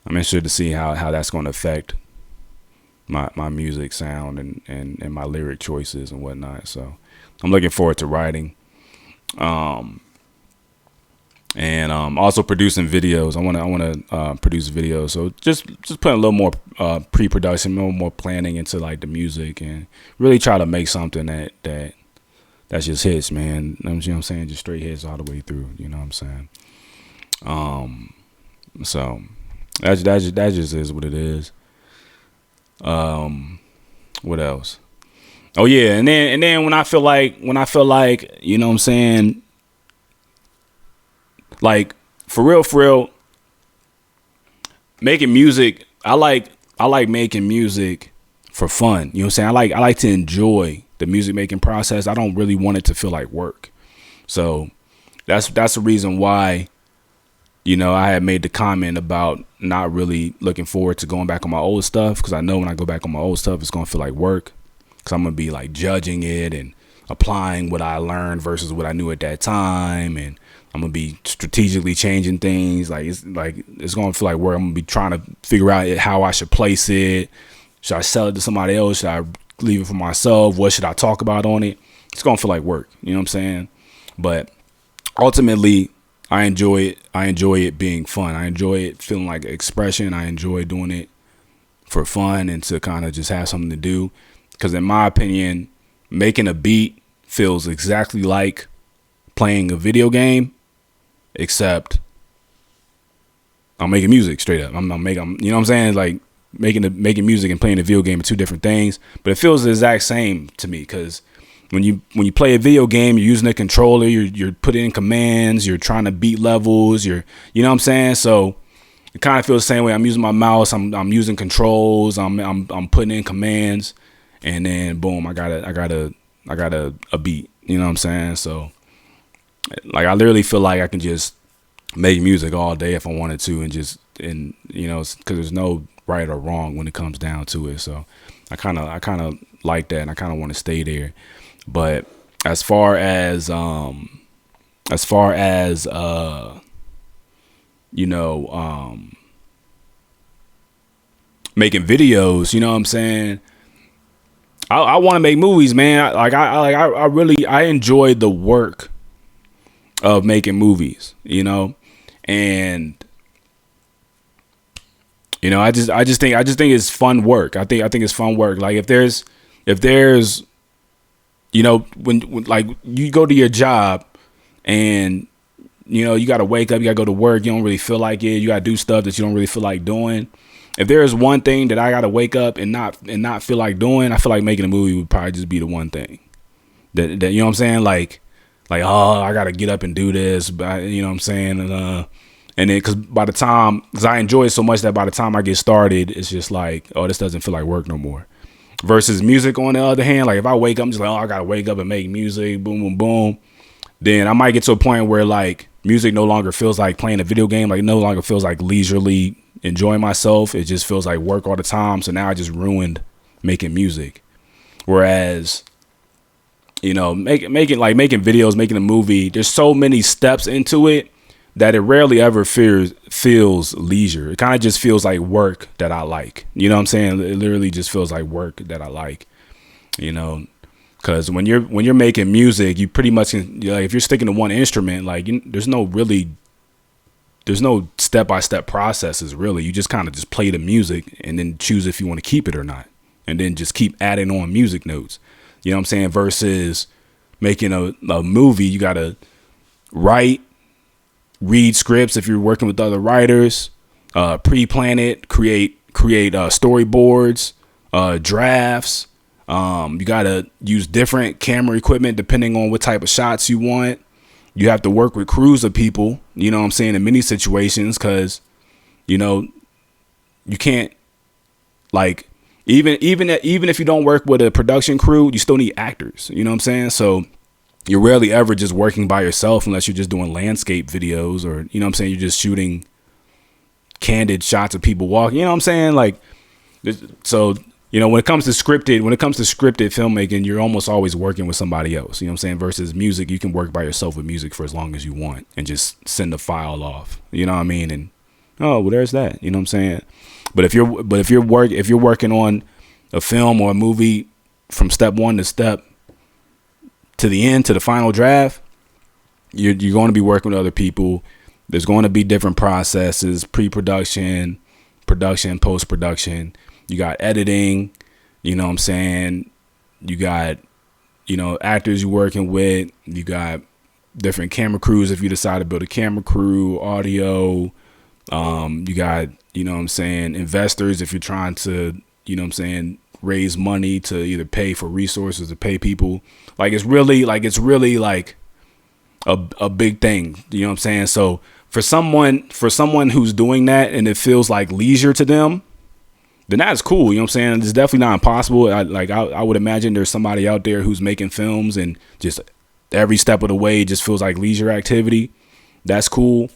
[SPEAKER 1] I'm interested to see how that's going to affect my music sound and my lyric choices and whatnot. So I'm looking forward to writing. And also producing videos. I want to produce videos. So just putting a little more pre-production, a little more planning into like the music, and really try to make something that just hits, man. You know what I'm saying? Just straight hits all the way through. You know what I'm saying? So that just is what it is. What else? Oh yeah, and then when I feel like, you know what I'm saying, like for real, making music, I like making music for fun. You know what I'm saying? I like to enjoy the music making process. I don't really want it to feel like work. So that's the reason why, you know, I had made the comment about not really looking forward to going back on my old stuff, because I know when I go back on my old stuff, it's gonna feel like work, because I'm gonna be like judging it and applying what I learned versus what I knew at that time, and I'm gonna be strategically changing things. It's gonna feel like work. I'm gonna be trying to figure out how I should place it. Should I sell it to somebody else? Should I leave it for myself? What should I talk about on it? It's gonna feel like work. You know what I'm saying? But ultimately, I enjoy it. I enjoy it being fun. I enjoy it feeling like expression. I enjoy doing it for fun and to kind of just have something to do. Because in my opinion, making a beat feels exactly like playing a video game, except I'm making music straight up. I'm making, you know what I'm saying? Like making music and playing a video game are two different things, but it feels the exact same to me, because when you play a video game, you're using a controller, you're putting in commands, you're trying to beat levels, you know what I'm saying? So it kind of feels the same way. I'm using my mouse, I'm using controls, I'm putting in commands, and then boom, I got a beat. You know what I'm saying? So like I literally feel like I can just make music all day if I wanted to, and you know, because there's no right or wrong when it comes down to it. So I kind of like that, and I kind of want to stay there. But as far as you know, making videos, you know what I'm saying, I want to make movies, man. I really enjoy the work of making movies, you know, and you know, I just think it's fun work. I think it's fun work. Like if there's you know, when like you go to your job and you know you got to wake up, you got to go to work, you don't really feel like it, you got to do stuff that you don't really feel like doing. If there is one thing that I got to wake up and not feel like doing, I feel like making a movie would probably just be the one thing that you know what I'm saying, like oh, I got to get up and do this, but you know what I'm saying, and then because I enjoy it so much that by the time I get started, it's just like, oh, this doesn't feel like work no more. Versus music, on the other hand, like if I wake up, I'm just like, oh, I gotta wake up and make music, boom, boom, boom. Then I might get to a point where like music no longer feels like playing a video game, like it no longer feels like leisurely enjoying myself. It just feels like work all the time. So now I just ruined making music. Whereas, you know, making videos, making a movie, there's so many steps into it that it rarely ever feels leisure. It kind of just feels like work that I like. You know what I'm saying? It literally just feels like work that I like. You know, because when you're making music, you pretty much can, like, if you're sticking to one instrument, like there's no step-by-step processes really. You just kind of just play the music and then choose if you want to keep it or not, and then just keep adding on music notes. You know what I'm saying? Versus making a movie, you gotta write, read scripts if you're working with other writers, pre-plan it, create storyboards, drafts. You gotta use different camera equipment depending on what type of shots you want. You have to work with crews of people, you know what I'm saying, in many situations, because you know you can't, like, even if you don't work with a production crew, you still need actors, you know what I'm saying? So you're rarely ever just working by yourself unless you're just doing landscape videos, or, you know what I'm saying, you're just shooting candid shots of people walking, you know what I'm saying? Like, so, you know, when it comes to scripted filmmaking, you're almost always working with somebody else, you know what I'm saying? Versus music, you can work by yourself with music for as long as you want and just send a file off, you know what I mean? And, oh, well, there's that, you know what I'm saying? But if you're working on a film or a movie from step one to the end, to the final draft, you're going to be working with other people. There's going to be different processes: pre-production, production, post-production. You got editing, you know what I'm saying? You got, you know, actors you're working with. You got different camera crews if you decide to build a camera crew, audio. You got, you know what I'm saying, investors if you're trying to, you know what I'm saying, raise money to either pay for resources or pay people. Like, it's really like a big thing, you know what I'm saying? So for someone who's doing that and it feels like leisure to them, then that's cool, you know what I'm saying? It's definitely not impossible. I would imagine there's somebody out there who's making films and just every step of the way just feels like leisure activity. That's cool.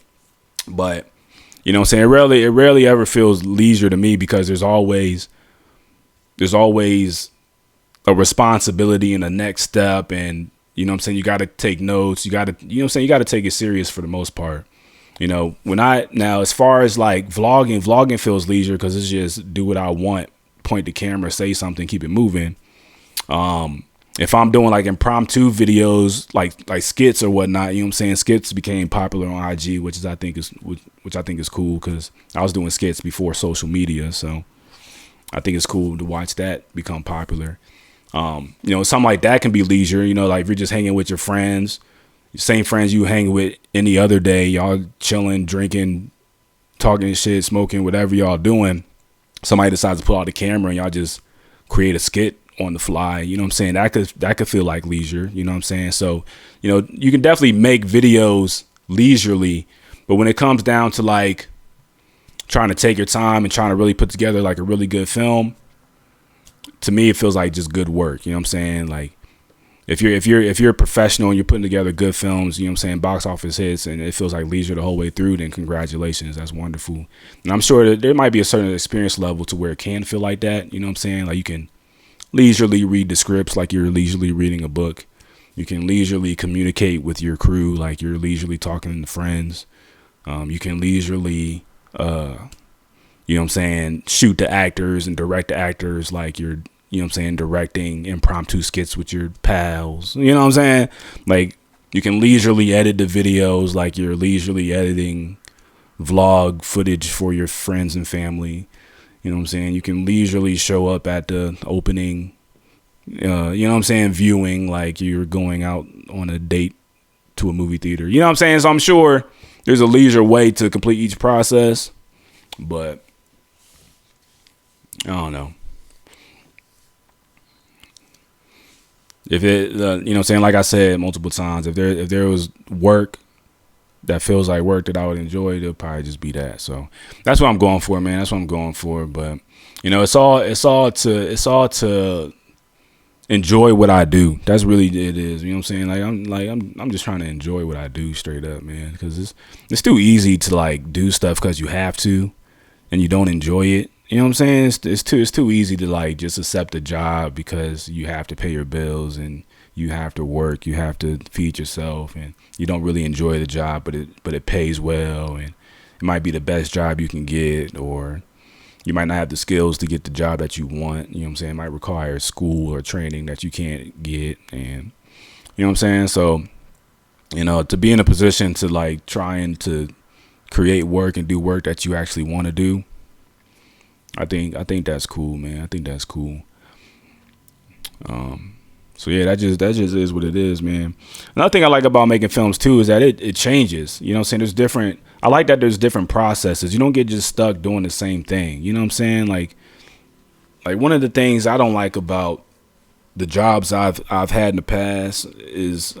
[SPEAKER 1] But, you know what I'm saying, it rarely ever feels leisure to me, because there's always a responsibility and a next step, and, you know what I'm saying, you got to take notes, you know what I'm saying, you got to take it serious for the most part. You know, now as far as like vlogging feels leisure because it's just do what I want, point the camera, say something, keep it moving. If I'm doing like impromptu videos, like skits or whatnot, you know what I'm saying, skits became popular on IG, which I think is cool, because I was doing skits before social media, so I think it's cool to watch that become popular. You know, something like that can be leisure, you know, like if you're just hanging with your friends, same friends you hang with any other day, y'all chilling, drinking, talking shit, smoking, whatever y'all doing. Somebody decides to pull out the camera and y'all just create a skit on the fly, you know what I'm saying? That could feel like leisure, you know what I'm saying? So, you know, you can definitely make videos leisurely, but when it comes down to like trying to take your time and trying to really put together like a really good film, to me it feels like just good work, you know what I'm saying? Like if you're a professional and you're putting together good films, you know what I'm saying, box office hits, and it feels like leisure the whole way through, then congratulations, that's wonderful. And I'm sure that there might be a certain experience level to where it can feel like that, you know what I'm saying? Like you can leisurely read the scripts like you're leisurely reading a book. You can leisurely communicate with your crew like you're leisurely talking to friends. You can leisurely, you know what I'm saying, shoot the actors and direct the actors like you're, you know what I'm saying, directing impromptu skits with your pals. You know what I'm saying? Like you can leisurely edit the videos like you're leisurely editing vlog footage for your friends and family. You know what I'm saying? You can leisurely show up at the opening, you know what I'm saying, viewing like you're going out on a date to a movie theater. You know what I'm saying? So I'm sure there's a leisure way to complete each process, but I don't know. If it, you know what I'm saying, like I said multiple times, if there was work that feels like work that I would enjoy, it'll probably just be that. So that's what I'm going for, man. That's what I'm going for. But you know, it's all to enjoy what I do. That's really it is. You know what I'm saying? I'm just trying to enjoy what I do straight up, man. Because it's too easy to like do stuff because you have to, and you don't enjoy it. You know what I'm saying? It's too easy to like just accept a job because you have to pay your bills and you have to work, you have to feed yourself, and you don't really enjoy the job, but it pays well, and it might be the best job you can get, or you might not have the skills to get the job that you want. You know what I'm saying? It might require school or training that you can't get, and you know what I'm saying? So, you know, to be in a position to like trying to create work and do work that you actually want to do, I think that's cool, man. I think that's cool. So yeah, that just is what it is, man. Another thing I like about making films too is that it changes. You know what I'm saying? I like that there's different processes. You don't get just stuck doing the same thing. You know what I'm saying? Like one of the things I don't like about the jobs I've had in the past is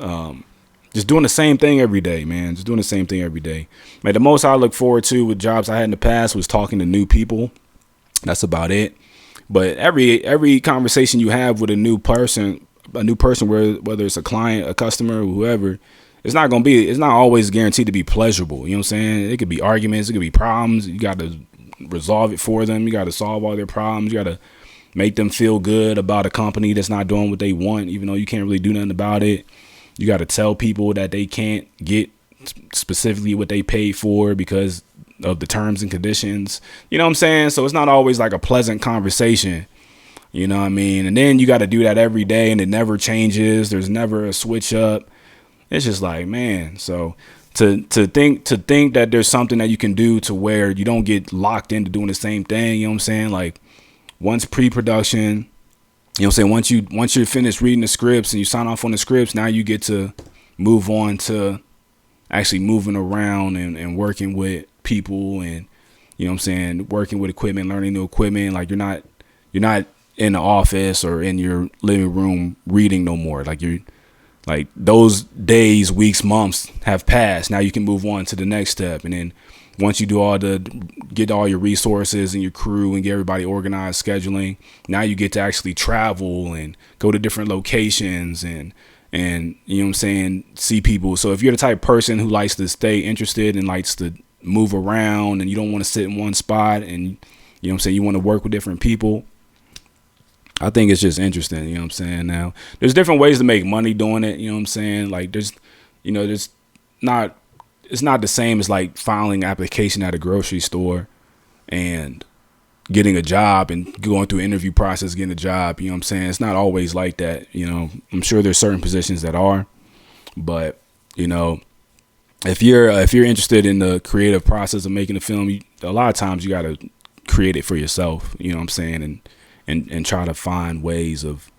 [SPEAKER 1] just doing the same thing every day, man. Just doing the same thing every day. Like the most I look forward to with jobs I had in the past was talking to new people. That's about it. But every conversation you have with a new person, a new person, whether it's a client, a customer, or whoever, it's not always guaranteed to be pleasurable. You know what I'm saying? It could be arguments, it could be problems. You got to resolve it for them. You got to solve all their problems. You got to make them feel good about a company that's not doing what they want, even though you can't really do nothing about it. You got to tell people that they can't get specifically what they paid for because of the terms and conditions. You know what I'm saying? So it's not always like a pleasant conversation. You know what I mean? And then you got to do that every day, and it never changes. There's never a switch up. It's just like, man. So to think that there's something that you can do to where you don't get locked into doing the same thing. You know what I'm saying? Like once pre-production, you know what I'm saying? Once you're finished reading the scripts and you sign off on the scripts, now you get to move on to actually moving around and working with people, and you know what I'm saying, working with equipment, learning new equipment. Like you're not in the office or in your living room reading no more. Like you're like those days, weeks, months have passed. Now you can move on to the next step. And then once you get all your resources and your crew and get everybody organized, scheduling, now you get to actually travel and go to different locations and you know what I'm saying, see people. So if you're the type of person who likes to stay interested and likes to move around and you don't want to sit in one spot and you know what I'm saying, you want to work with different people, I think it's just interesting. You know what I'm saying? Now there's different ways to make money doing it. You know what I'm saying? Like it's not the same as like filing an application at a grocery store and getting a job and going through an interview process, getting a job. You know what I'm saying? It's not always like that. You know, I'm sure there's certain positions that are, but you know, if you're interested in the creative process of making a film, a lot of times you got to create it for yourself. You know what I'm saying? And try to find ways of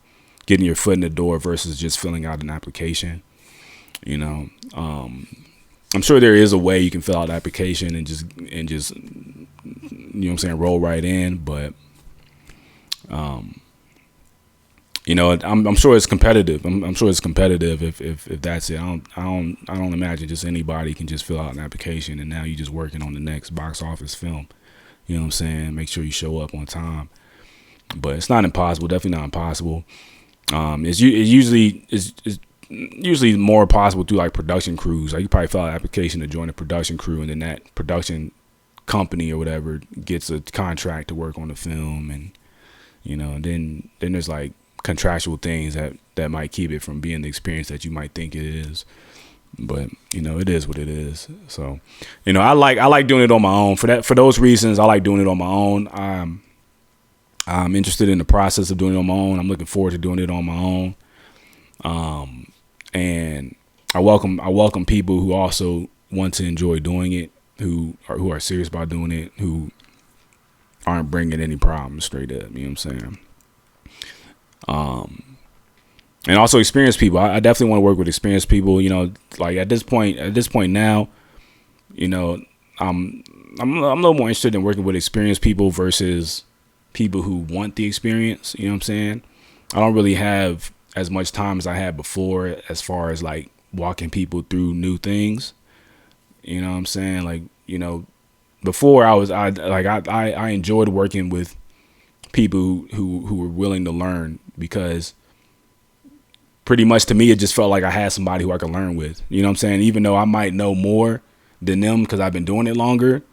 [SPEAKER 1] getting your foot in the door versus just filling out an application. You know, I'm sure there is a way you can fill out an application and just you know what I'm saying, roll right in. But you know, I'm sure it's competitive. I'm sure it's competitive if that's it. I don't imagine just anybody can just fill out an application and now you're just working on the next box office film. You know what I'm saying? Make sure you show up on time. But it's not impossible. Definitely not impossible. It's usually more possible through like production crews. Like you probably fill out an application to join a production crew, and then that production company or whatever gets a contract to work on the film, and you know, and then there's like contractual things that might keep it from being the experience that you might think it is. But you know, it is what it is. So you know, I like doing it on my own. For those reasons, I like doing it on my own. I'm interested in the process of doing it on my own. I'm looking forward to doing it on my own. And I welcome people who also want to enjoy doing it, who are serious about doing it, who aren't bringing any problems straight up. You know what I'm saying? And also experienced people. I definitely want to work with experienced people. You know, like at this point now, you know, I'm a little more interested in working with experienced people versus people who want the experience. You know what I'm saying? I don't really have as much time as I had before as far as like walking people through new things. You know what I'm saying? Like, you know, before I enjoyed working with people who were willing to learn, because pretty much to me it just felt like I had somebody who I could learn with. You know what I'm saying? Even though I might know more than them because I've been doing it longer,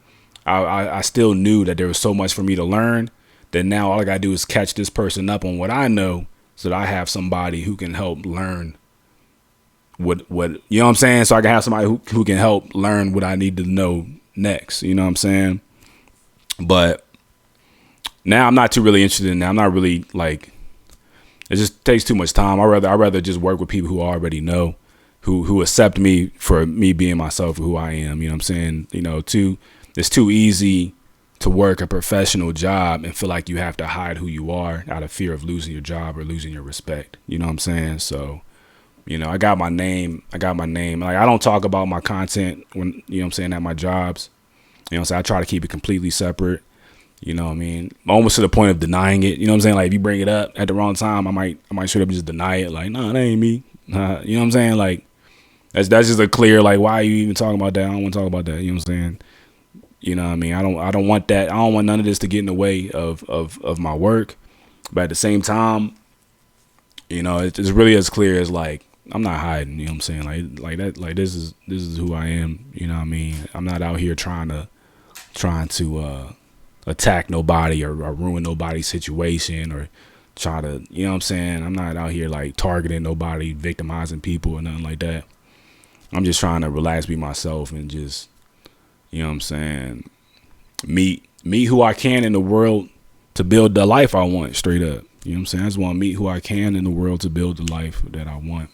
[SPEAKER 1] I still knew that there was so much for me to learn that now all I gotta do is catch this person up on what I know, so that I have somebody who can help learn what you know what I'm saying? So I can have somebody who can help learn what I need to know next. You know what I'm saying? But now I'm not too really interested in that. I'm not really like, it just takes too much time. I'd rather just work with people who already know, who accept me for me being myself, or who I am. You know what I'm saying? You know, it's too easy to work a professional job and feel like you have to hide who you are out of fear of losing your job or losing your respect. You know what I'm saying? So, you know, I got my name. Like, I don't talk about my content when, you know what I'm saying, at my jobs. You know what I'm saying? I try to keep it completely separate. You know what I mean? Almost to the point of denying it. You know what I'm saying? Like, if you bring it up at the wrong time, I might straight up just deny it. Like, no, that ain't me. You know what I'm saying? Like, that's just a clear, like, why are you even talking about that? I don't want to talk about that. You know what I'm saying? You know what I mean? I don't want that. I don't want none of this to get in the way of my work. But at the same time, You know, it's really as clear as like I'm not hiding. You know what I'm saying? Like that. Like this is who I am. You know what I mean? I'm not out here trying to attack nobody or ruin nobody's situation or try to. You know what I'm saying? I'm not out here like targeting nobody, victimizing people or nothing like that. I'm just trying to relax, be myself, and just, you know what I'm saying, meet who I can in the world to build the life I want, straight up. You know what I'm saying? I just want to meet who I can in the world to build the life that I want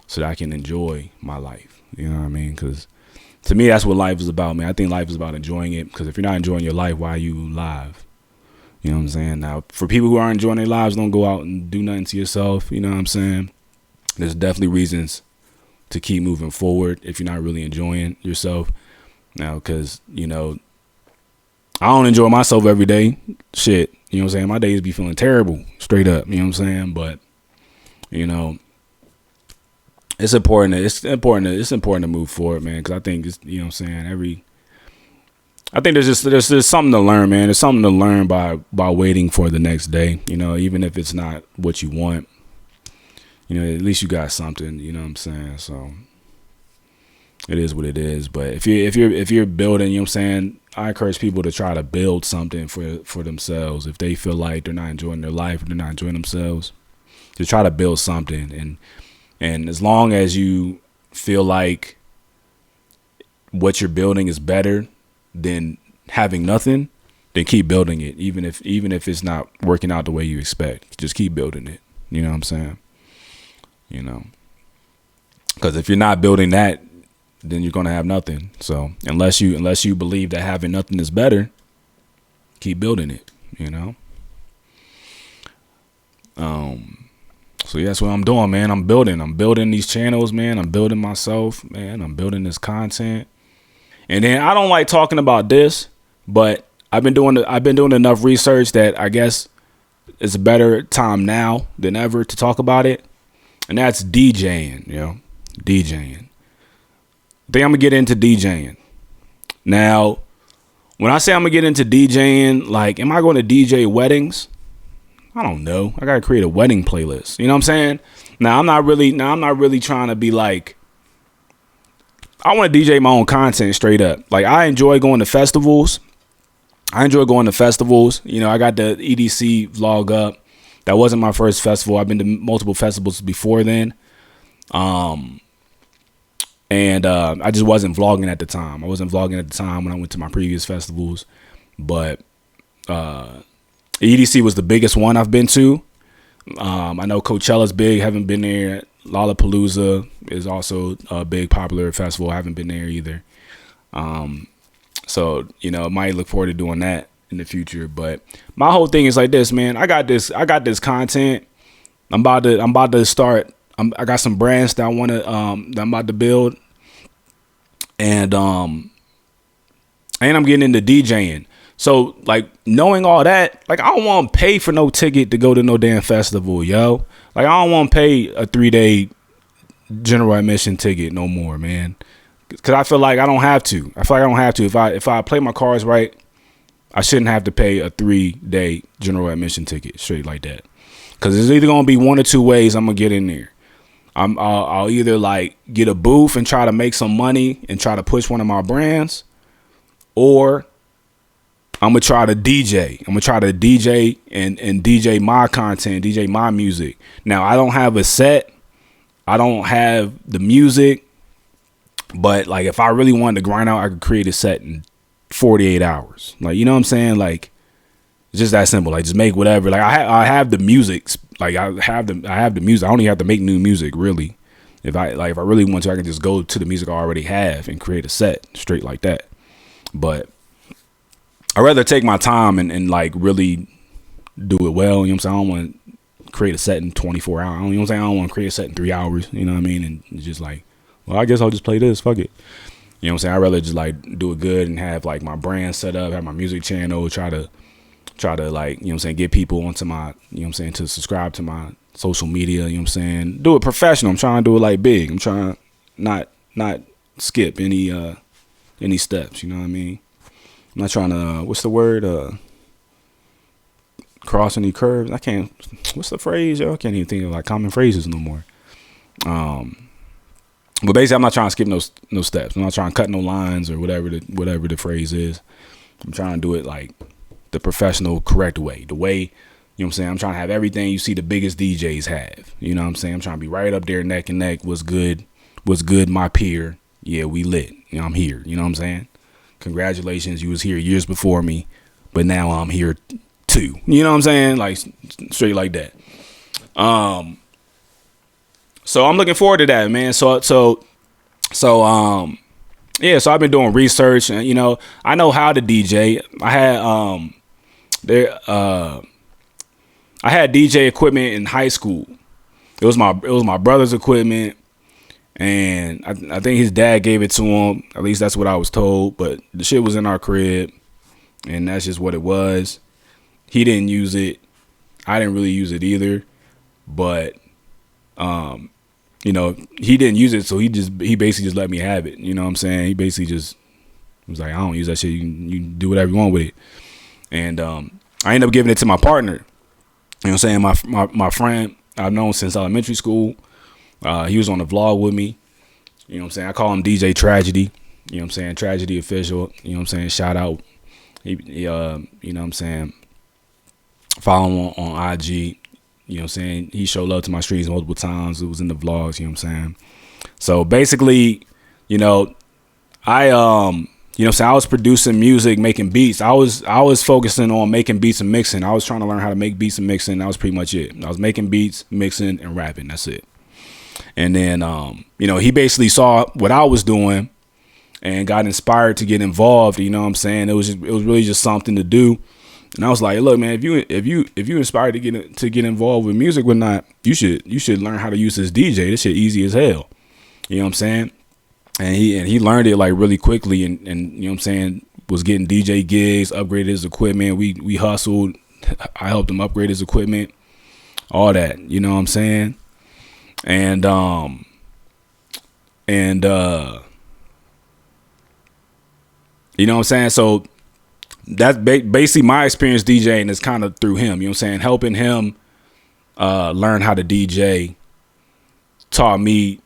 [SPEAKER 1] so that I can enjoy my life. You know what I mean? Because to me, that's what life is about, man. I think life is about enjoying it, because if you're not enjoying your life, why are you alive? You know what I'm saying? Now, for people who aren't enjoying their lives, don't go out and do nothing to yourself. You know what I'm saying? There's definitely reasons to keep moving forward if you're not really enjoying yourself. Now, because, you know, I don't enjoy myself every day. Shit, you know what I'm saying? My days be feeling terrible, straight up. You know what I'm saying? But, you know, it's important to move forward, man. Because I think it's, you know what I'm saying, I think there's something to learn, man. There's something to learn by waiting for the next day. You know, even if it's not what you want, you know, at least you got something. You know what I'm saying? So it is what it is. But if you're building, you know what I'm saying, I encourage people to try to build something for themselves. If they feel like they're not enjoying their life, or they're not enjoying themselves, to try to build something. And as long as you feel like what you're building is better than having nothing, then keep building it. Even if it's not working out the way you expect, just keep building it. You know what I'm saying? You know, because if you're not building that, then you're gonna have nothing. So unless you believe that having nothing is better, keep building it. You know. So yeah, that's what I'm doing, man. I'm building these channels, man. I'm building myself, man. I'm building this content. And then I don't like talking about this, but I've been doing enough research that I guess it's a better time now than ever to talk about it. And that's DJing, you know, DJing. I think I'm gonna get into DJing. Now, when I say I'm gonna get into DJing, like, am I going to DJ weddings? I don't know. I gotta create a wedding playlist. You know what I'm saying? Now I'm not really trying to be like, I want to DJ my own content straight up. Like, I enjoy going to festivals. You know, I got the EDC vlog up. That wasn't my first festival. I've been to multiple festivals before then. And I just wasn't vlogging at the time. I wasn't vlogging at the time when I went to my previous festivals. But EDC was the biggest one I've been to. I know Coachella's big. Haven't been there. Lollapalooza is also a big popular festival. I haven't been there either. So, you know, I might look forward to doing that in the future. But my whole thing is like this, man. I got this content. I'm about to start. I got some brands that that I'm about to build. And I'm getting into DJing. So, like, knowing all that, like, I don't want to pay for no ticket to go to no damn festival, yo. Like, I don't want to pay a 3-day general admission ticket no more, man. Because I feel like I don't have to. If I play my cards right, I shouldn't have to pay a 3-day general admission ticket straight like that. Because there's either going to be one or two ways I'm going to get in there. I'll either, like, get a booth and try to make some money and try to push one of my brands, or I'm going to try to DJ. I'm going to try to DJ and DJ my content, DJ my music. Now, I don't have a set. I don't have the music. But, like, if I really wanted to grind out, I could create a set in 48 hours. Like, you know what I'm saying? Like, it's just that simple. Like, just make whatever. Like, I have the music. Like, I have the music. I don't even have to make new music, really. If I really want to, I can just go to the music I already have and create a set straight like that. But I'd rather take my time and like really do it well. You know what I'm saying? I don't want to create a set in 24 hours. You know what I'm saying? I don't want to create a set in 3 hours. You know what I mean? And just like, well, I guess I'll just play this. Fuck it. You know what I'm saying? I'd rather just like do it good and have like my brand set up, have my music channel, try to like, you know what I'm saying, get people onto my, you know what I'm saying, to subscribe to my social media, you know what I'm saying? Do it professional. I'm trying to do it like big. I'm trying not skip any steps, you know what I mean? I'm not trying to, what's the word? cross any curves. I can't. What's the phrase, yo? I can't even think of like common phrases no more. But basically, I'm not trying to skip no steps. I'm not trying to cut no lines or whatever the phrase is. I'm trying to do it like the professional, correct way. The way, you know what I'm saying? I'm trying to have everything you see the biggest DJs have. You know what I'm saying? I'm trying to be right up there, neck and neck. What's good, my peer? Yeah, we lit. You know, I'm here. You know what I'm saying? Congratulations, you was here years before me, but now I'm here too. You know what I'm saying? Like straight like that. So I'm looking forward to that, man. So yeah, so I've been doing research, and you know, I know how to DJ. I had DJ equipment in high school. It was my brother's equipment, and I think his dad gave it to him. At least that's what I was told. But the shit was in our crib, and that's just what it was. He didn't use it. I didn't really use it either. But you know, he didn't use it, so he basically just let me have it. You know what I'm saying? He basically just was like, I don't use that shit. You do whatever you want with it. And I ended up giving it to my partner. You know what I'm saying? My friend I've known since elementary school. He was on the vlog with me. You know what I'm saying? I call him DJ Tragedy. You know what I'm saying? Tragedy Official. You know what I'm saying? Shout out. You know what I'm saying? Follow him on IG. You know what I'm saying? He showed love to my streams multiple times. It was in the vlogs, you know what I'm saying? So basically, you know, I you know what I'm saying, I was producing music, making beats. I was focusing on making beats and mixing. I was trying to learn how to make beats and mixing. That was pretty much it. I was making beats, mixing, and rapping. That's it. And then you know, he basically saw what I was doing and got inspired to get involved, you know what I'm saying? It was really just something to do. And I was like, look, man, if you inspired to get involved with music or not, you should learn how to use this DJ. This shit easy as hell. You know what I'm saying? And he learned it like really quickly, and you know what I'm saying, was getting DJ gigs, upgraded his equipment. We hustled. I helped him upgrade his equipment, all that. You know what I'm saying? And you know what I'm saying? So that's basically my experience DJing is kind of through him, you know what I'm saying? Helping him learn how to DJ taught me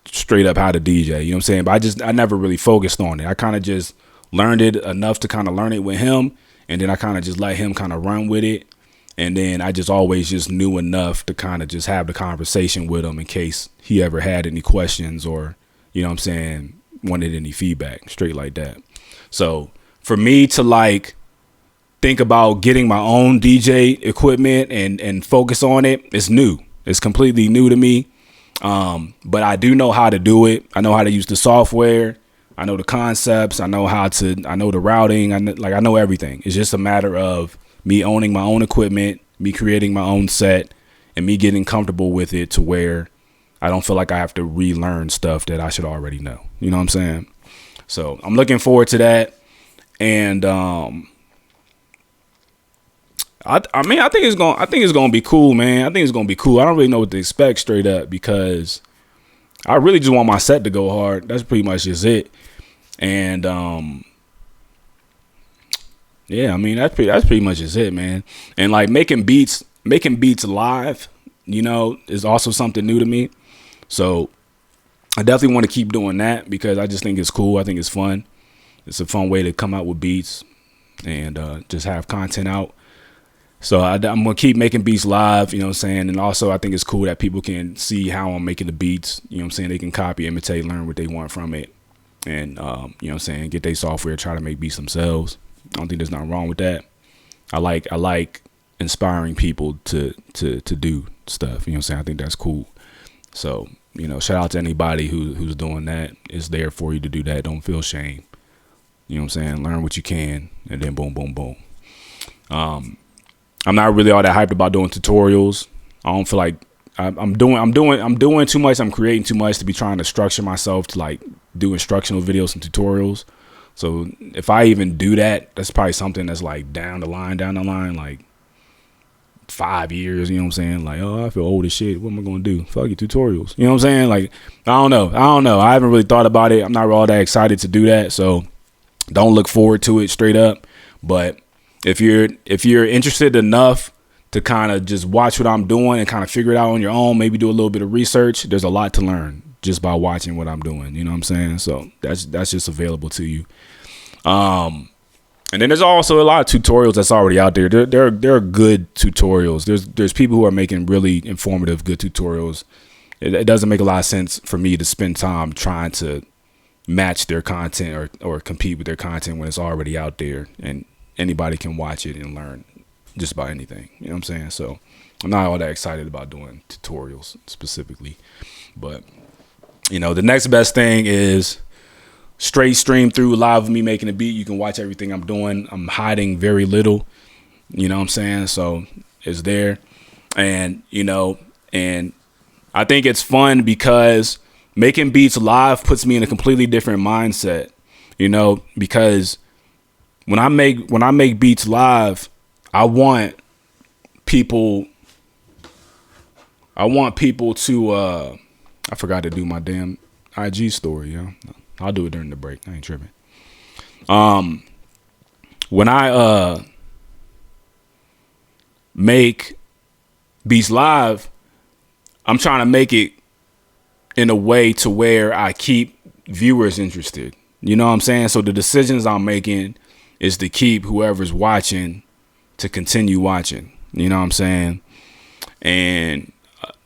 [SPEAKER 1] straight up how to DJ, you know what I'm saying? But I never really focused on it. I kind of just learned it enough to kind of learn it with him, and then I kind of just let him kind of run with it. And then I just always just knew enough to kind of just have the conversation with him in case he ever had any questions or, you know what I'm saying, wanted any feedback, straight like that. So for me to like think about getting my own DJ equipment and focus on it, it's new. It's completely new to me. But I do know how to do it. I know how to use the software. I know the concepts. I know the routing. I know everything. It's just a matter of me owning my own equipment, me creating my own set, and me getting comfortable with it to where I don't feel like I have to relearn stuff that I should already know. You know what I'm saying? So I'm looking forward to that. And I mean, I think it's gonna be cool, man. I think it's gonna be cool. I don't really know what to expect straight up because I really just want my set to go hard. That's pretty much just it. And yeah, I mean that's pretty much just it, man. And like making beats live, you know, is also something new to me. So I definitely want to keep doing that because I just think it's cool. I think it's fun. It's a fun way to come out with beats and just have content out. So I'm going to keep making beats live, you know what I'm saying? And also I think it's cool that people can see how I'm making the beats, you know what I'm saying? They can copy, imitate, learn what they want from it. And, you know what I'm saying? Get their software, try to make beats themselves. I don't think there's nothing wrong with that. I like inspiring people to do stuff, you know what I'm saying? I think that's cool. So, you know, shout out to anybody who's doing that. It's there for you to do that. Don't feel shame. You know what I'm saying? Learn what you can, and then boom, boom, boom. I'm not really all that hyped about doing tutorials. I don't feel like I'm doing too much. I'm creating too much to be trying to structure myself to like do instructional videos and tutorials. So if I even do that, that's probably something that's like down the line, like 5 years. You know what I'm saying? Like, oh, I feel old as shit. What am I gonna do? Fuck you, tutorials. You know what I'm saying? Like, I don't know. I haven't really thought about it. I'm not all that excited to do that. So don't look forward to it straight up. But if you're interested enough to kind of just watch what I'm doing and kind of figure it out on your own, maybe do a little bit of research, there's a lot to learn just by watching what I'm doing. You know what I'm saying? So that's just available to you. And then there's also a lot of tutorials that's already out there. There are good tutorials. There's people who are making really informative, good tutorials. It doesn't make a lot of sense for me to spend time trying to match their content or compete with their content when it's already out there and anybody can watch it and learn just about anything. You know what I'm saying? So I'm not all that excited about doing tutorials specifically. But, you know, the next best thing is straight stream through live of me making a beat. You can watch everything I'm doing. I'm hiding very little. You know what I'm saying? So it's there. And, you know, and I think it's fun because making beats live puts me in a completely different mindset, you know, because when I make beats live, I want people to I forgot to do my damn IG story, yo. I'll do it during the break. I ain't tripping. When I make beats live, I'm trying to make it in a way to where I keep viewers interested. You know what I'm saying? So the decisions I'm making is to keep whoever's watching to continue watching. You know what I'm saying? And,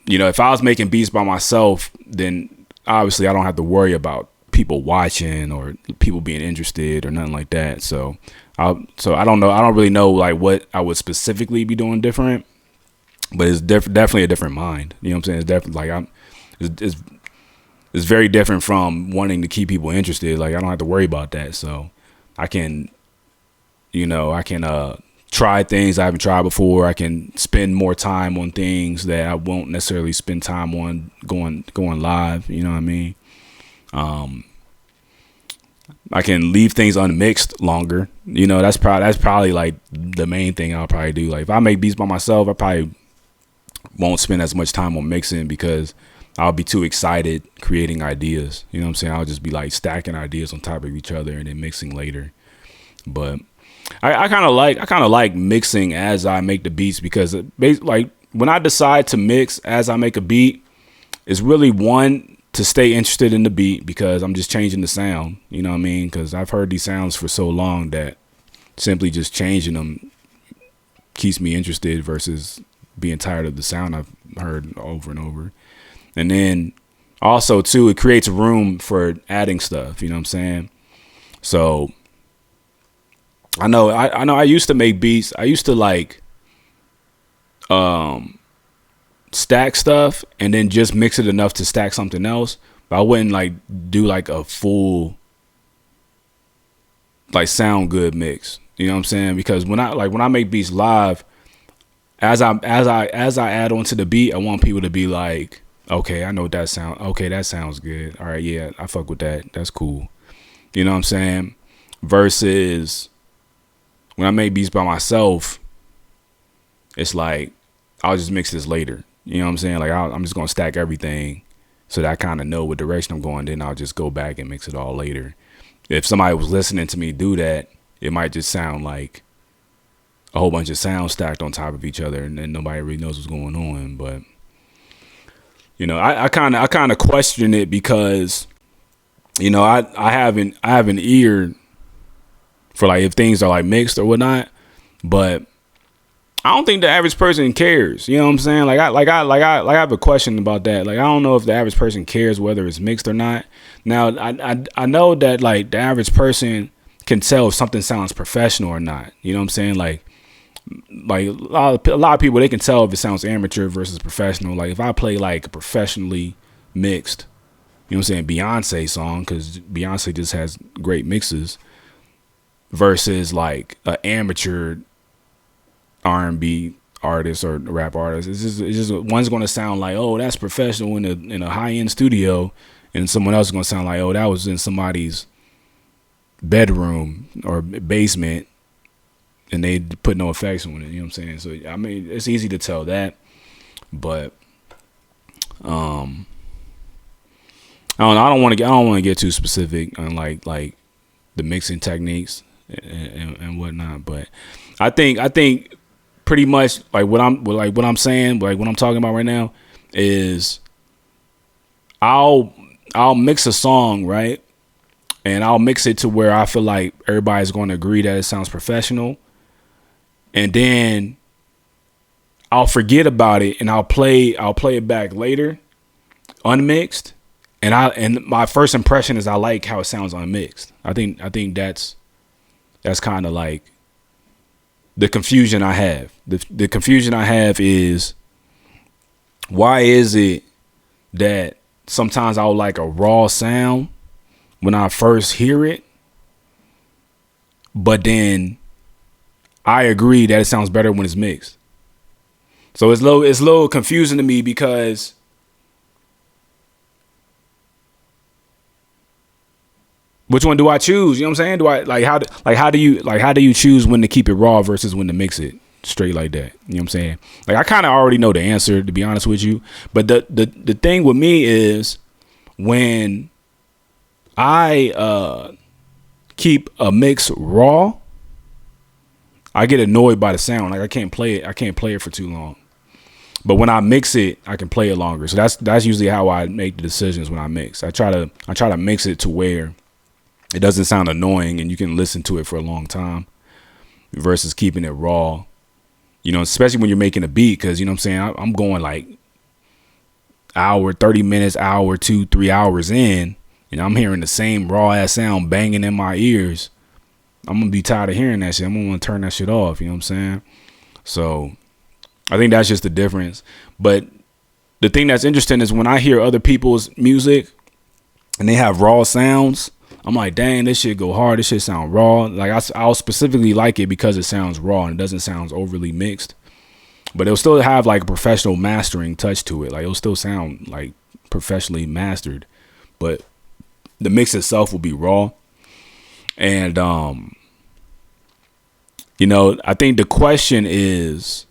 [SPEAKER 1] you know, if I was making beats by myself, then obviously I don't have to worry about people watching or people being interested or nothing like that. So I don't know. I don't really know like what I would specifically be doing different, but it's definitely a different mind. You know what I'm saying? It's definitely like it's very different from wanting to keep people interested. Like I don't have to worry about that. So I can, you know, try things I haven't tried before. I can spend more time on things that I won't necessarily spend time on going live. You know what I mean? I can leave things unmixed longer. You know, that's probably like the main thing I'll probably do. Like if I make beats by myself, I probably won't spend as much time on mixing because I'll be too excited creating ideas. You know what I'm saying? I'll just be like stacking ideas on top of each other and then mixing later. But I kind of like mixing as I make the beats because like when I decide to mix as I make a beat, it's really one to stay interested in the beat because I'm just changing the sound. You know what I mean? Because I've heard these sounds for so long that simply just changing them keeps me interested versus being tired of the sound I've heard over and over. And then also too, it creates room for adding stuff. You know what I'm saying? So I know I used to make beats. I used to like stack stuff and then just mix it enough to stack something else. But I wouldn't like do like a full like sound good mix. You know what I'm saying? Because when I make beats live, as I add on to the beat, I want people to be like, okay, I know what that sound. Okay, that sounds good. All right, yeah, I fuck with that. That's cool. You know what I'm saying? Versus when I make beats by myself, it's like I'll just mix this later. You know what I'm saying? Like I'm just gonna stack everything so that I kind of know what direction I'm going. Then I'll just go back and mix it all later. If somebody was listening to me do that, it might just sound like a whole bunch of sounds stacked on top of each other, and then nobody really knows what's going on. But you know, I kind of question it because, you know, I have an ear for like if things are like mixed or whatnot, but I don't think the average person cares. You know what I'm saying? Like I have a question about that. Like I don't know if the average person cares whether it's mixed or not. Now I know that like the average person can tell if something sounds professional or not. You know what I'm saying? Like a lot of people, they can tell if it sounds amateur versus professional. Like if I play like a professionally mixed, you know what I'm saying, Beyonce song, because Beyonce just has great mixes, versus like an amateur R&B artist or rap artist, it's just one's going to sound like, oh, that's professional in a high end studio, and someone else is going to sound like, oh, that was in somebody's bedroom or basement, and they put no effects on it. You know what I'm saying? So I mean, it's easy to tell that, but I don't know. I don't want to get too specific on like the mixing techniques. and whatnot. But I think pretty much what I'm saying, like what I'm talking about right now is I'll mix a song, right? And I'll mix it to where I feel like everybody's going to agree that it sounds professional. And then I'll forget about it and I'll play it back later, unmixed. And my first impression is I like how it sounds unmixed. I think that's kind of like the confusion I have. The confusion I have is, why is it that sometimes I'll like a raw sound when I first hear it, but then I agree that it sounds better when it's mixed. So it's a little confusing to me, because which one do I choose? You know what I'm saying? Do I how do you choose when to keep it raw versus when to mix it straight like that? You know what I'm saying? Like, I kind of already know the answer, to be honest with you. But the thing with me is, when I keep a mix raw, I get annoyed by the sound. Like, I can't play it for too long. But when I mix it, I can play it longer. So that's usually how I make the decisions when I mix. I try to mix it to where it doesn't sound annoying and you can listen to it for a long time, versus keeping it raw. You know, especially when you're making a beat, because, you know what I'm saying, I'm going like hour, 30 minutes, hour, 2-3 hours in, and I'm hearing the same raw ass sound banging in my ears. I'm gonna be tired of hearing that shit. I'm gonna want to turn that shit off. You know what I'm saying? So I think that's just the difference. But the thing that's interesting is, when I hear other people's music and they have raw sounds, I'm like, dang, this shit go hard. This shit sound raw. Like, I'll specifically like it because it sounds raw and it doesn't sound overly mixed. But it'll still have like a professional mastering touch to it. Like, it'll still sound like professionally mastered, but the mix itself will be raw. And you know, I think the question is,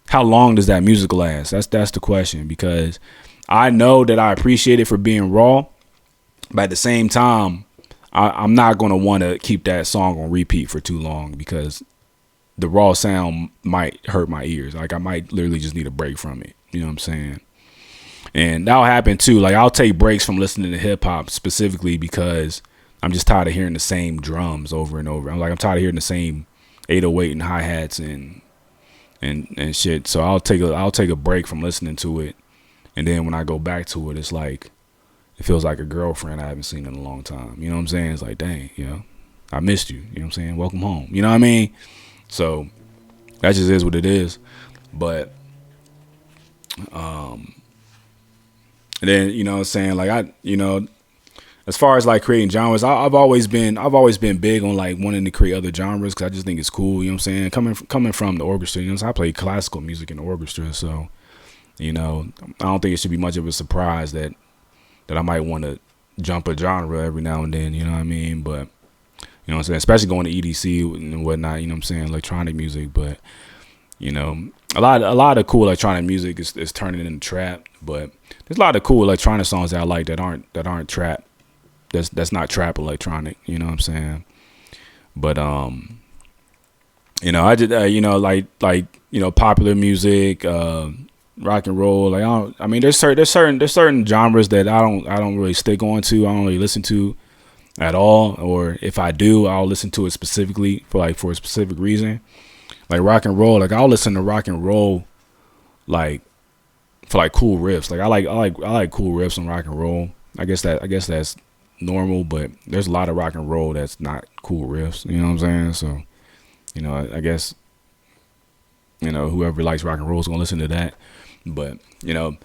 [SPEAKER 1] how long does that music last? That's the question, because I know that I appreciate it for being raw, but at the same time, I'm not going to want to keep that song on repeat for too long, because the raw sound might hurt my ears. Like, I might literally just need a break from it. You know what I'm saying? And that'll happen too. Like, I'll take breaks from listening to hip hop specifically because I'm just tired of hearing the same drums over and over. I'm tired of hearing the same 808 and hi-hats and shit. So I'll take a break from listening to it. And then when I go back to it, it's like, it feels like a girlfriend I haven't seen in a long time. You know what I'm saying? It's like, dang, you know, I missed you. You know what I'm saying? Welcome home. You know what I mean? So that just is what it is. But and then, you know what I'm saying, like, as far as like creating genres, I've always been big on like wanting to create other genres, because I just think it's cool. You know what I'm saying? Coming from the orchestra, you know, so I play classical music in the orchestra, so, you know, I don't think it should be much of a surprise that I might want to jump a genre every now and then. You know what I mean? But, you know what I'm saying, especially going to EDC and whatnot. You know what I'm saying? Electronic music, but, you know, a lot of cool electronic music is turning into trap, but there's a lot of cool electronic songs that I like that aren't trap. That's not trap electronic. You know what I'm saying? But you know, I just you know, like you know, popular music, rock and roll. Like, I mean, there's certain genres that I don't really stick on to. I don't really listen to at all, or if I do, I'll listen to it specifically for a specific reason. Like rock and roll, like I'll listen to rock and roll like for like cool riffs. Like I like cool riffs on rock and roll. I guess that's normal, but there's a lot of rock and roll that's not cool riffs. You know what I'm saying? So, you know, I guess, you know, whoever likes rock and roll is gonna listen to that. But, you know,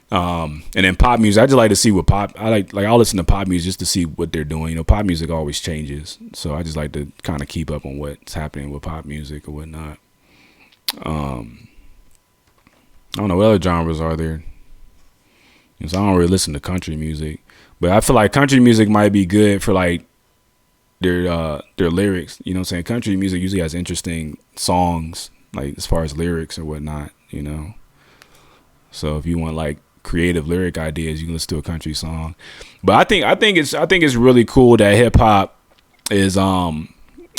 [SPEAKER 1] and then pop music, I just like to see what I'll listen to pop music just to see what they're doing. You know, pop music always changes, so I just like to kind of keep up on what's happening with pop music or whatnot. I don't know what other genres are there. So I don't really listen to country music, but I feel like country music might be good for like their lyrics. You know what I'm saying? Country music usually has interesting songs, like as far as lyrics or whatnot, you know. So if you want like creative lyric ideas, you can listen to a country song. But I think it's really cool that hip hop is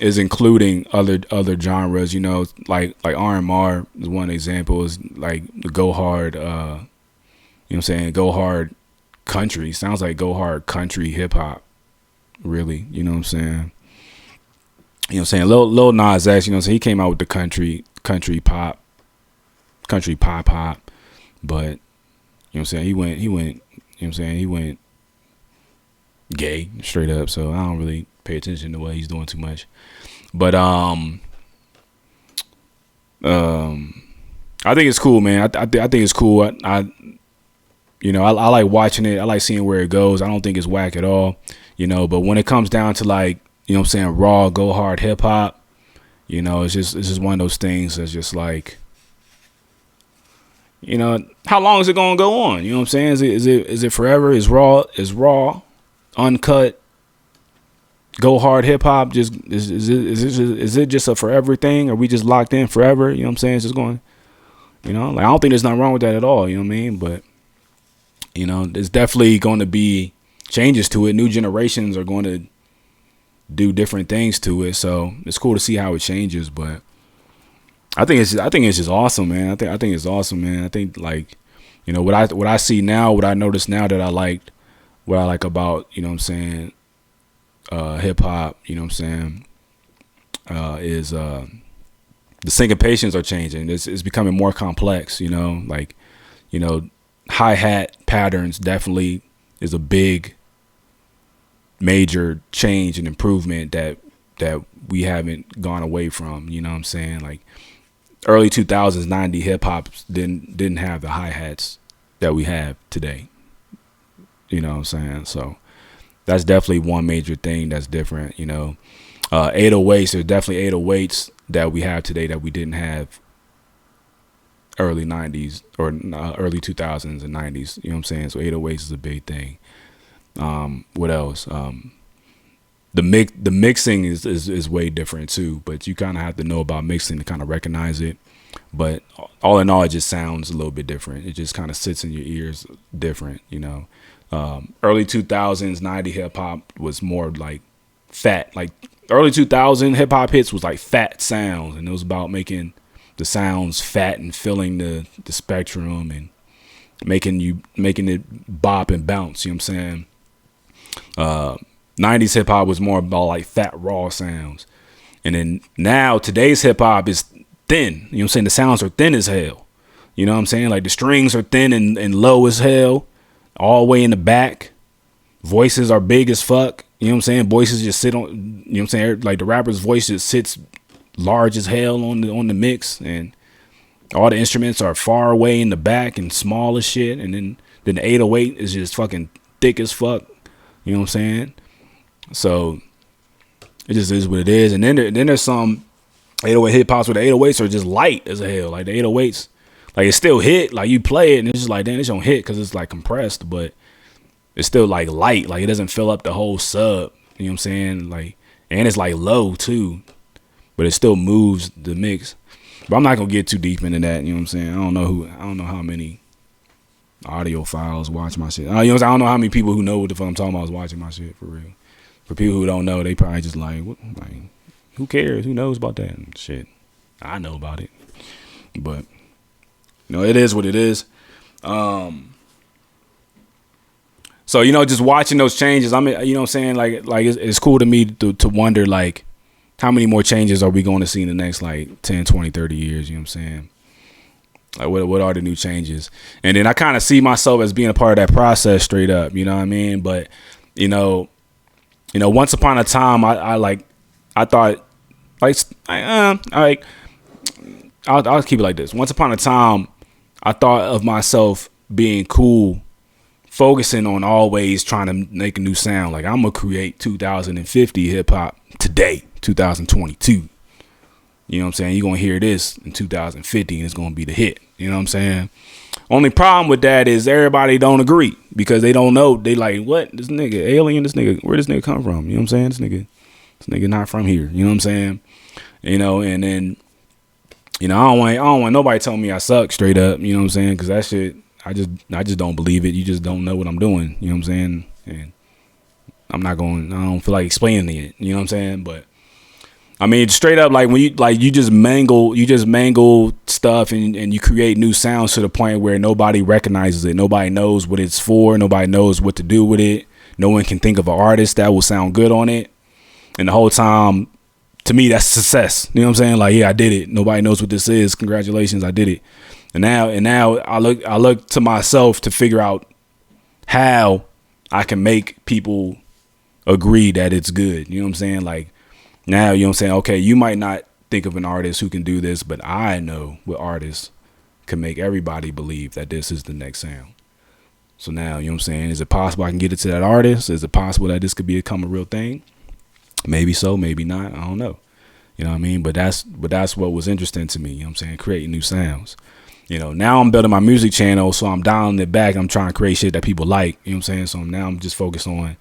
[SPEAKER 1] is including other genres, you know, like R&R is one example, is like the Go Hard, you know what I'm saying, Go Hard country. Sounds like Go Hard country hip hop, really, you know what I'm saying? You know what I'm saying? Lil Nas X, you know what I'm saying, he came out with the country pop, but you know what I'm saying, he went, you know what I'm saying, he went gay straight up, so I don't really pay attention to what he's doing too much. But I think it's cool, man. I think it's cool. I you know, I like watching it. I like seeing where it goes. I don't think it's whack at all, you know, but when it comes down to, like, you know what I'm saying, raw, go hard hip hop, you know, it's just one of those things that's just like, you know, how long is it gonna go on? You know what I'm saying? Is it forever? Is raw, uncut, go hard hip hop just is it just a forever thing? Are we just locked in forever? You know what I'm saying? It's just going, you know, like, I don't think there's nothing wrong with that at all. You know what I mean? But, you know, there's definitely going to be changes to it. New generations are going to do different things to it, so it's cool to see how it changes. But I think it's just awesome, man. I think it's awesome, man. I think, like, you know, what I see now, what I notice now that I liked, what I like about, you know what I'm saying, hip hop, you know what I'm saying, is the syncopations are changing. It's becoming more complex, you know, like, you know, hi-hat patterns definitely is a big major change and improvement that we haven't gone away from, you know what I'm saying? Like, early 2000s 90 hip hop didn't have the hi-hats that we have today, you know what I'm saying? So that's definitely one major thing that's different, you know. 808s, there's definitely 808s that we have today that we didn't have early 90s or early 2000s and 90s, you know what I'm saying? So 808s is a big thing. What else? The mixing is way different too, but you kind of have to know about mixing to kind of recognize it. But all in all, it just sounds a little bit different. It just kind of sits in your ears different, you know. Early 2000s 90 hip hop was more like fat, like early 2000 hip hop hits was like fat sounds, and it was about making the sounds fat and filling the spectrum and making it bop and bounce, you know what I'm saying? 90s hip hop was more about like fat raw sounds. And then now today's hip hop is thin, you know what I'm saying? The sounds are thin as hell. You know what I'm saying? Like, the strings are thin and low as hell, all the way in the back. Voices are big as fuck. You know what I'm saying? Voices just sit on, you know what I'm saying? Like, the rapper's voice just sits large as hell on the mix, and all the instruments are far away in the back and small as shit. And then the 808 is just fucking thick as fuck. You know what I'm saying? So it just is what it is. And then there's some 808 hip hops where the 808s are just light as hell. Like, the 808s, like, it's still hit. Like, you play it and it's just like, damn, this don't hit because it's like compressed, but it's still like light. Like, it doesn't fill up the whole sub. You know what I'm saying? Like, and it's like low too, but it still moves the mix. But I'm not gonna get too deep into that. You know what I'm saying? I don't know how many audio files watch my shit. You know, I don't know how many people who know what the fuck I'm talking about is watching my shit, for real. For people who don't know, they probably just like, what, like, who cares? Who knows about that and shit? I know about it, but you know, it is what it is. So, you know, just watching those changes, I mean, you know what I'm saying? Like it's cool to me to wonder, like, how many more changes are we going to see in the next, like, 10, 20, 30 years? You know what I'm saying? Like, what are the new changes? And then I kind of see myself as being a part of that process straight up, you know what I mean? But, you know, once upon a time, I'll keep it like this. Once upon a time, I thought of myself being cool, focusing on always trying to make a new sound. Like, I'm going to create 2050 hip hop today, 2022. You know what I'm saying? You're going to hear this in 2050 and it's going to be the hit. You know what I'm saying? Only problem with that is everybody don't agree because they don't know. They like, what? This nigga alien, where this nigga come from? You know what I'm saying? This nigga not from here. You know what I'm saying? You know, and then, you know, I don't want nobody telling me I suck straight up. You know what I'm saying? Because that shit, I just don't believe it. You just don't know what I'm doing. You know what I'm saying? And I don't feel like explaining it. You know what I'm saying? But I mean, straight up, like when you just mangle stuff and you create new sounds to the point where nobody recognizes it. Nobody knows what it's for. Nobody knows what to do with it. No one can think of an artist that will sound good on it. And the whole time, to me, that's success. You know what I'm saying? Like, yeah, I did it. Nobody knows what this is. Congratulations, I did it. And now I look to myself to figure out how I can make people agree that it's good. You know what I'm saying? Like, now, you know what I'm saying? Okay, you might not think of an artist who can do this, but I know what artists can make everybody believe that this is the next sound. So now, you know what I'm saying? Is it possible I can get it to that artist? Is it possible that this could become a real thing? Maybe so, maybe not. I don't know. You know what I mean? But that's what was interesting to me. You know what I'm saying? Creating new sounds. You know, now I'm building my music channel, so I'm dialing it back. I'm trying to create shit that people like. You know what I'm saying? So now I'm just focused on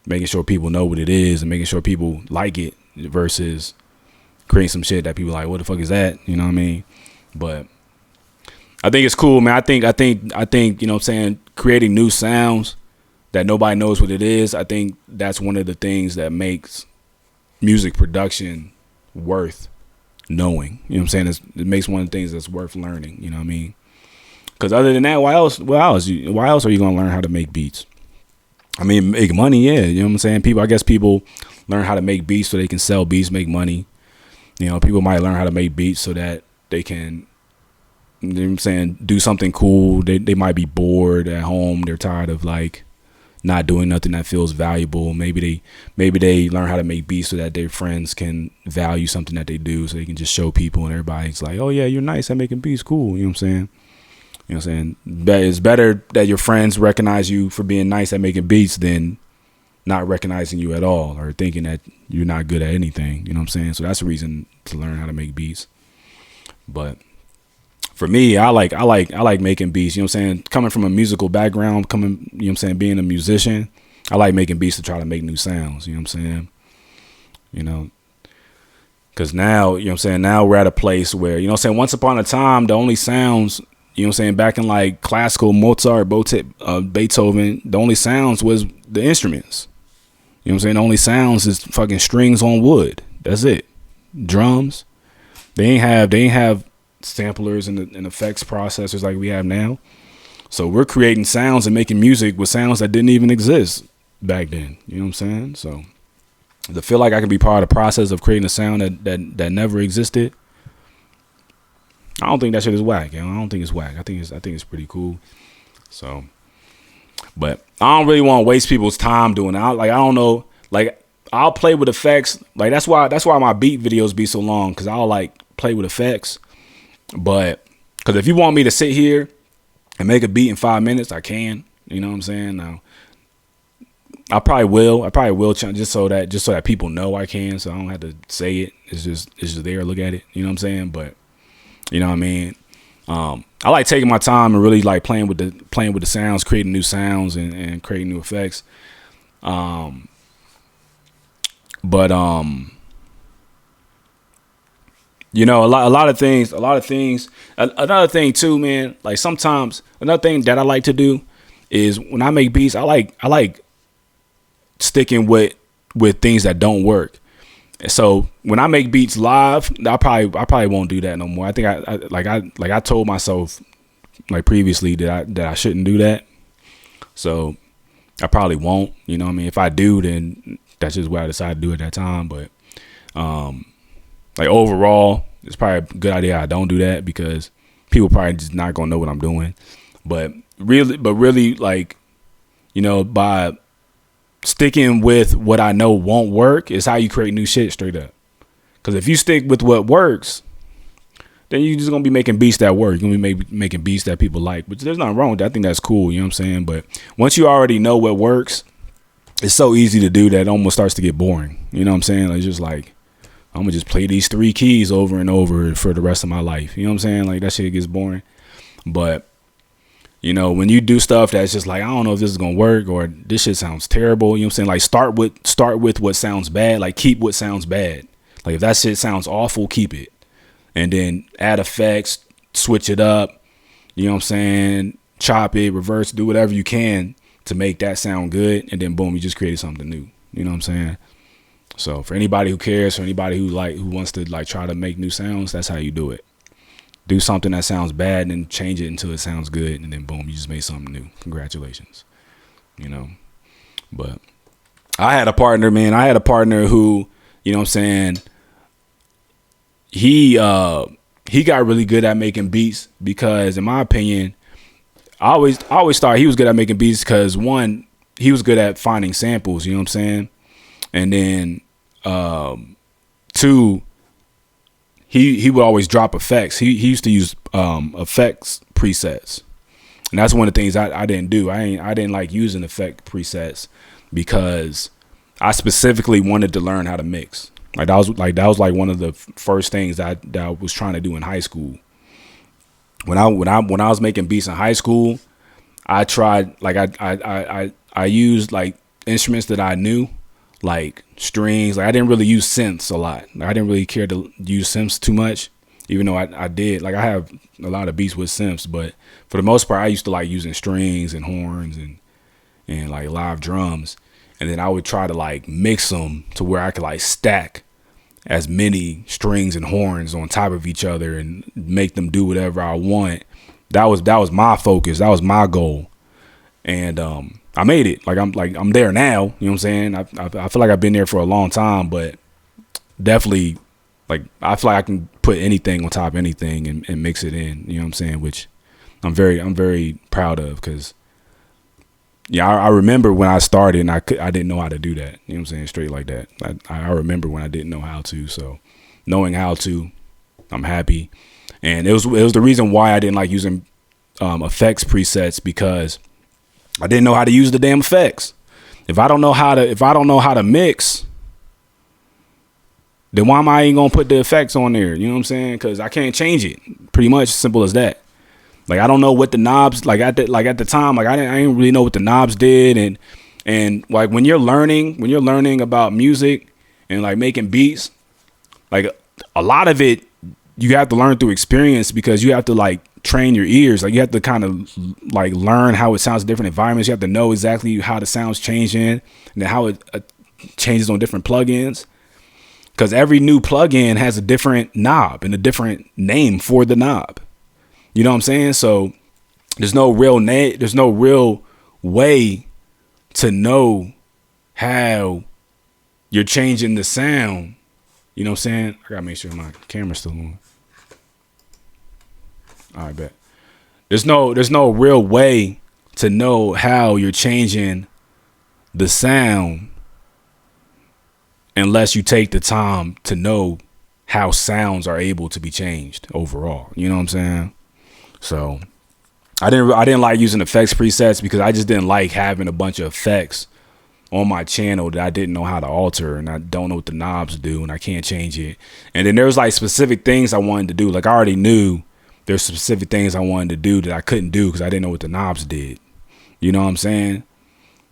[SPEAKER 1] making sure people know what it is and making sure people like it versus creating some shit that people like, what the fuck is that? You know what I mean? But I think it's cool, man. I think, you know what I'm saying, creating new sounds that nobody knows what it is. I think that's one of the things that makes music production worth knowing. You know what I'm saying? It makes one of the things that's worth learning. You know what I mean? Because other than that, why else are you going to learn how to make beats? I mean, make money, yeah. You know what I'm saying? I guess people learn how to make beats so they can sell beats, make money. You know, people might learn how to make beats so that they can, you know what I'm saying, do something cool. They might be bored at home. They're tired of like not doing nothing that feels valuable. Maybe they learn how to make beats so that their friends can value something that they do, so they can just show people and everybody's like, oh yeah, you're nice at making beats, cool. You know what I'm saying? You know what I'm saying? It's better that your friends recognize you for being nice at making beats than not recognizing you at all or thinking that you're not good at anything. You know what I'm saying? So that's a reason to learn how to make beats. But for me, I like making beats. You know what I'm saying? Coming from a musical background, you know what I'm saying, being a musician, I like making beats to try to make new sounds. You know what I'm saying? You know, because now, you know what I'm saying, now we're at a place where, you know what I'm saying, once upon a time, the only sounds, you know what I'm saying, back in like classical Mozart, Beethoven, the only sounds was the instruments. You know what I'm saying? The only sounds is fucking strings on wood. That's it. Drums. They ain't have samplers and effects processors like we have now. So we're creating sounds and making music with sounds that didn't even exist back then. You know what I'm saying? So to feel like I can be part of the process of creating a sound that never existed, I don't think that shit is whack. You know? I don't think it's whack. I think it's pretty cool. So, but I don't really want to waste people's time doing it. I don't know. Like, I'll play with effects. Like, that's why my beat videos be so long, because I'll like play with effects. But because if you want me to sit here and make a beat in 5 minutes, I can. You know what I'm saying? Now, I probably will just so that people know I can, so I don't have to say it. It's just there. Look at it. You know what I'm saying? But you know what I mean? I like taking my time and really like playing with the sounds, creating new sounds and creating new effects. You know, a lot of things. Another thing too, man. Like sometimes another thing that I like to do is when I make beats, I like sticking with things that don't work. So when I make beats live, I probably won't do that no more. I think I told myself like previously that I shouldn't do that. So I probably won't. You know what I mean? If I do, then that's just what I decided to do at that time. But like overall, it's probably a good idea I don't do that, because people probably just not gonna know what I'm doing. But really, like, you know, by sticking with what I know won't work is how you create new shit straight up. Because if you stick with what works, then you're just gonna be making beats that work. You're gonna be making beats that people like. But there's nothing wrong with that. I think that's cool. You know what I'm saying? But once you already know what works, it's so easy to do that it almost starts to get boring. You know what I'm saying? Like, just like, I'm gonna just play these 3 keys over and over for the rest of my life. You know what I'm saying? Like, that shit gets boring. But you know, when you do stuff that's just like, I don't know if this is gonna work, or this shit sounds terrible. You know what I'm saying? Like, start with what sounds bad. Like, keep what sounds bad. Like, if that shit sounds awful, keep it, and then add effects, switch it up. You know what I'm saying? Chop it, reverse, do whatever you can to make that sound good, and then boom, you just created something new. You know what I'm saying? So for anybody who cares, for anybody who wants to like try to make new sounds, that's how you do it. Do something that sounds bad and then change it until it sounds good, and then boom, you just made something new. Congratulations. You know. But I had a partner, man. I had a partner who, you know what I'm saying, he got really good at making beats because, in my opinion, I always thought he was good at making beats because, one, he was good at finding samples, you know what I'm saying? And then two, he would always drop effects. He used to use effects presets. And that's one of the things I didn't do. I didn't like using effect presets because I specifically wanted to learn how to mix. That was one of the first things that I was trying to do in high school. When I was making beats in high school, I tried, like, I used like instruments that I knew, like strings. Like, I didn't really use synths a lot. I didn't really care to use synths too much, even though I did. Like, I have a lot of beats with synths, but for the most part, I used to like using strings and horns and like live drums. And then I would try to like mix them to where I could like stack as many strings and horns on top of each other and make them do whatever I want. That was my focus. That was my goal. And I made it. I'm there now. You know what I'm saying? I feel like I've been there for a long time, but definitely, like, I feel like I can put anything on top of anything and mix it in. You know what I'm saying? Which I'm very proud of, because yeah, I remember when I started and I didn't know how to do that. You know what I'm saying? Straight like that. I remember when I didn't know how to. So knowing how to, I'm happy. And it was the reason why I didn't like using effects presets, because I didn't know how to use the damn effects. If I don't know how to mix, then why am I even gonna put the effects on there? You know what I'm saying? Because I can't change it. Pretty much simple as that. Like, I don't know what the knobs, like at the time, like I didn't really know what the knobs did, and like when you're learning about music and like making beats, like a lot of it you have to learn through experience, because you have to like train your ears. Like, you have to kind of like learn how it sounds in different environments. You have to know exactly how the sound's changing and then how it changes on different plugins, because every new plugin has a different knob and a different name for the knob. You know what I'm saying? So there's no real way to know how you're changing the sound. You know what I'm saying? I gotta make sure my camera's still on. All right, bet. There's no real way to know how you're changing the sound unless you take the time to know how sounds are able to be changed overall. You know what I'm saying? So I didn't like using effects presets, because I just didn't like having a bunch of effects on my channel that I didn't know how to alter, and I don't know what the knobs do, and I can't change it. And then there's like specific things I wanted to do. Like, I already knew there's specific things I wanted to do that I couldn't do because I didn't know what the knobs did. You know what I'm saying?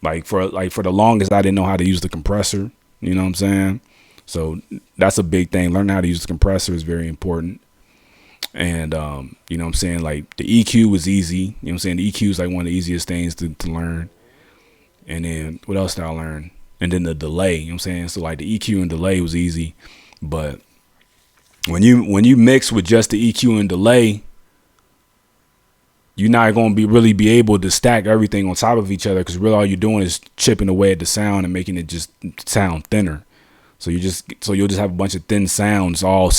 [SPEAKER 1] Like for the longest, I didn't know how to use the compressor. You know what I'm saying? So that's a big thing. Learning how to use the compressor is very important. And, you know what I'm saying? Like, the EQ was easy. You know what I'm saying? The EQ is like one of the easiest things to learn. And then what else did I learn? And then the delay, you know what I'm saying? So like the EQ and delay was easy. But when you mix with just the EQ and delay, you're not going to really be able to stack everything on top of each other, because really all you're doing is chipping away at the sound and making it just sound thinner. So you'll just have a bunch of thin sounds all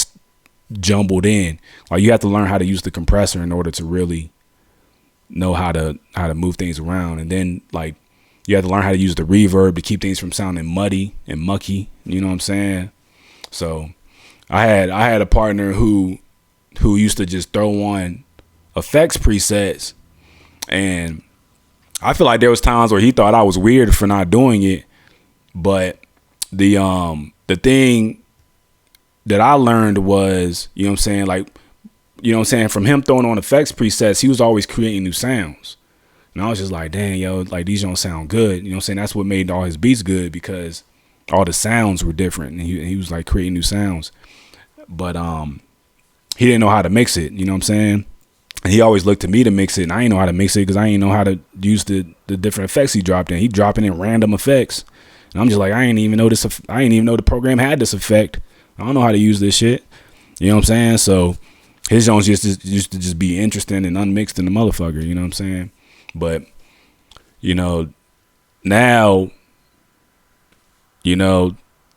[SPEAKER 1] jumbled in. Like, you have to learn how to use the compressor in order to really know how to move things around. And then like you have to learn how to use the reverb to keep things from sounding muddy and mucky. You know what I'm saying? So I had a partner who used to just throw on effects presets, and I feel like there was times where he thought I was weird for not doing it. But the thing that I learned was, you know what I'm saying, like, you know what I'm saying, from him throwing on effects presets, he was always creating new sounds. And I was just like, dang, yo, like, these don't sound good. You know what I'm saying? That's what made all his beats good, because all the sounds were different, and he was like creating new sounds. But he didn't know how to mix it, you know what I'm saying? And he always looked to me to mix it, and I didn't know how to mix it because I didn't know how to use the different effects he dropped in. He dropping in random effects. And I'm just like, I ain't even know this. I ain't even know the program had this effect. I don't know how to use this shit. You know what I'm saying? So his Jones used to just be interesting and unmixed in the motherfucker. You know what I'm saying? But now,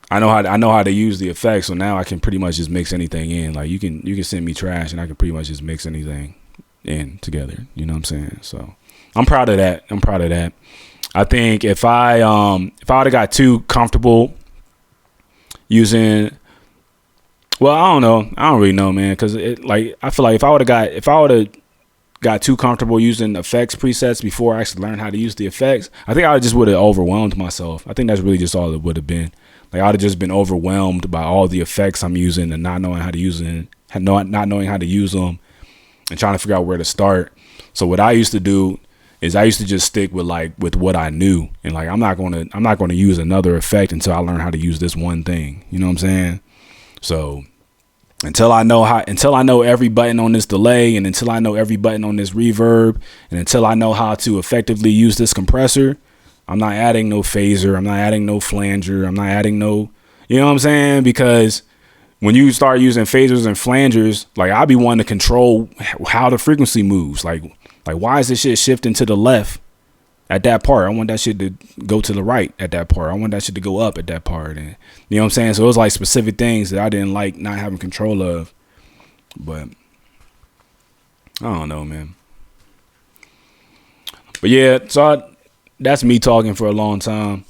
[SPEAKER 1] I know how to use the effects. So now I can pretty much just mix anything in. Like you can send me trash and I can pretty much just mix anything in together. You know what I'm saying? So I'm proud of that. I think if I would have got too comfortable using, well, I don't know. I don't really know, man, because I feel like if I would have got too comfortable using effects presets before I actually learned how to use the effects, I think I just would have overwhelmed myself. I think that's really just all it would have been. Like I would have just been overwhelmed by all the effects I'm using and not knowing how to use them, not knowing how to use them, and trying to figure out where to start. So what I used to do is I used to just stick with what I knew, and like I'm not gonna use another effect until I learn how to use this one thing. You know what I'm saying? So until I know every button on this delay, and until I know every button on this reverb, and until I know how to effectively use this compressor, I'm not adding no phaser. I'm not adding no flanger. I'm not adding no, you know what I'm saying? Because when you start using phasers and flangers, like I'll be wanting to control how the frequency moves. Like why is this shit shifting to the left at that part? I want that shit to go to the right at that part. I want that shit to go up at that part. And you know what I'm saying? So it was like specific things that I didn't like not having control of. But I don't know, man. But yeah, so that's me talking for a long time.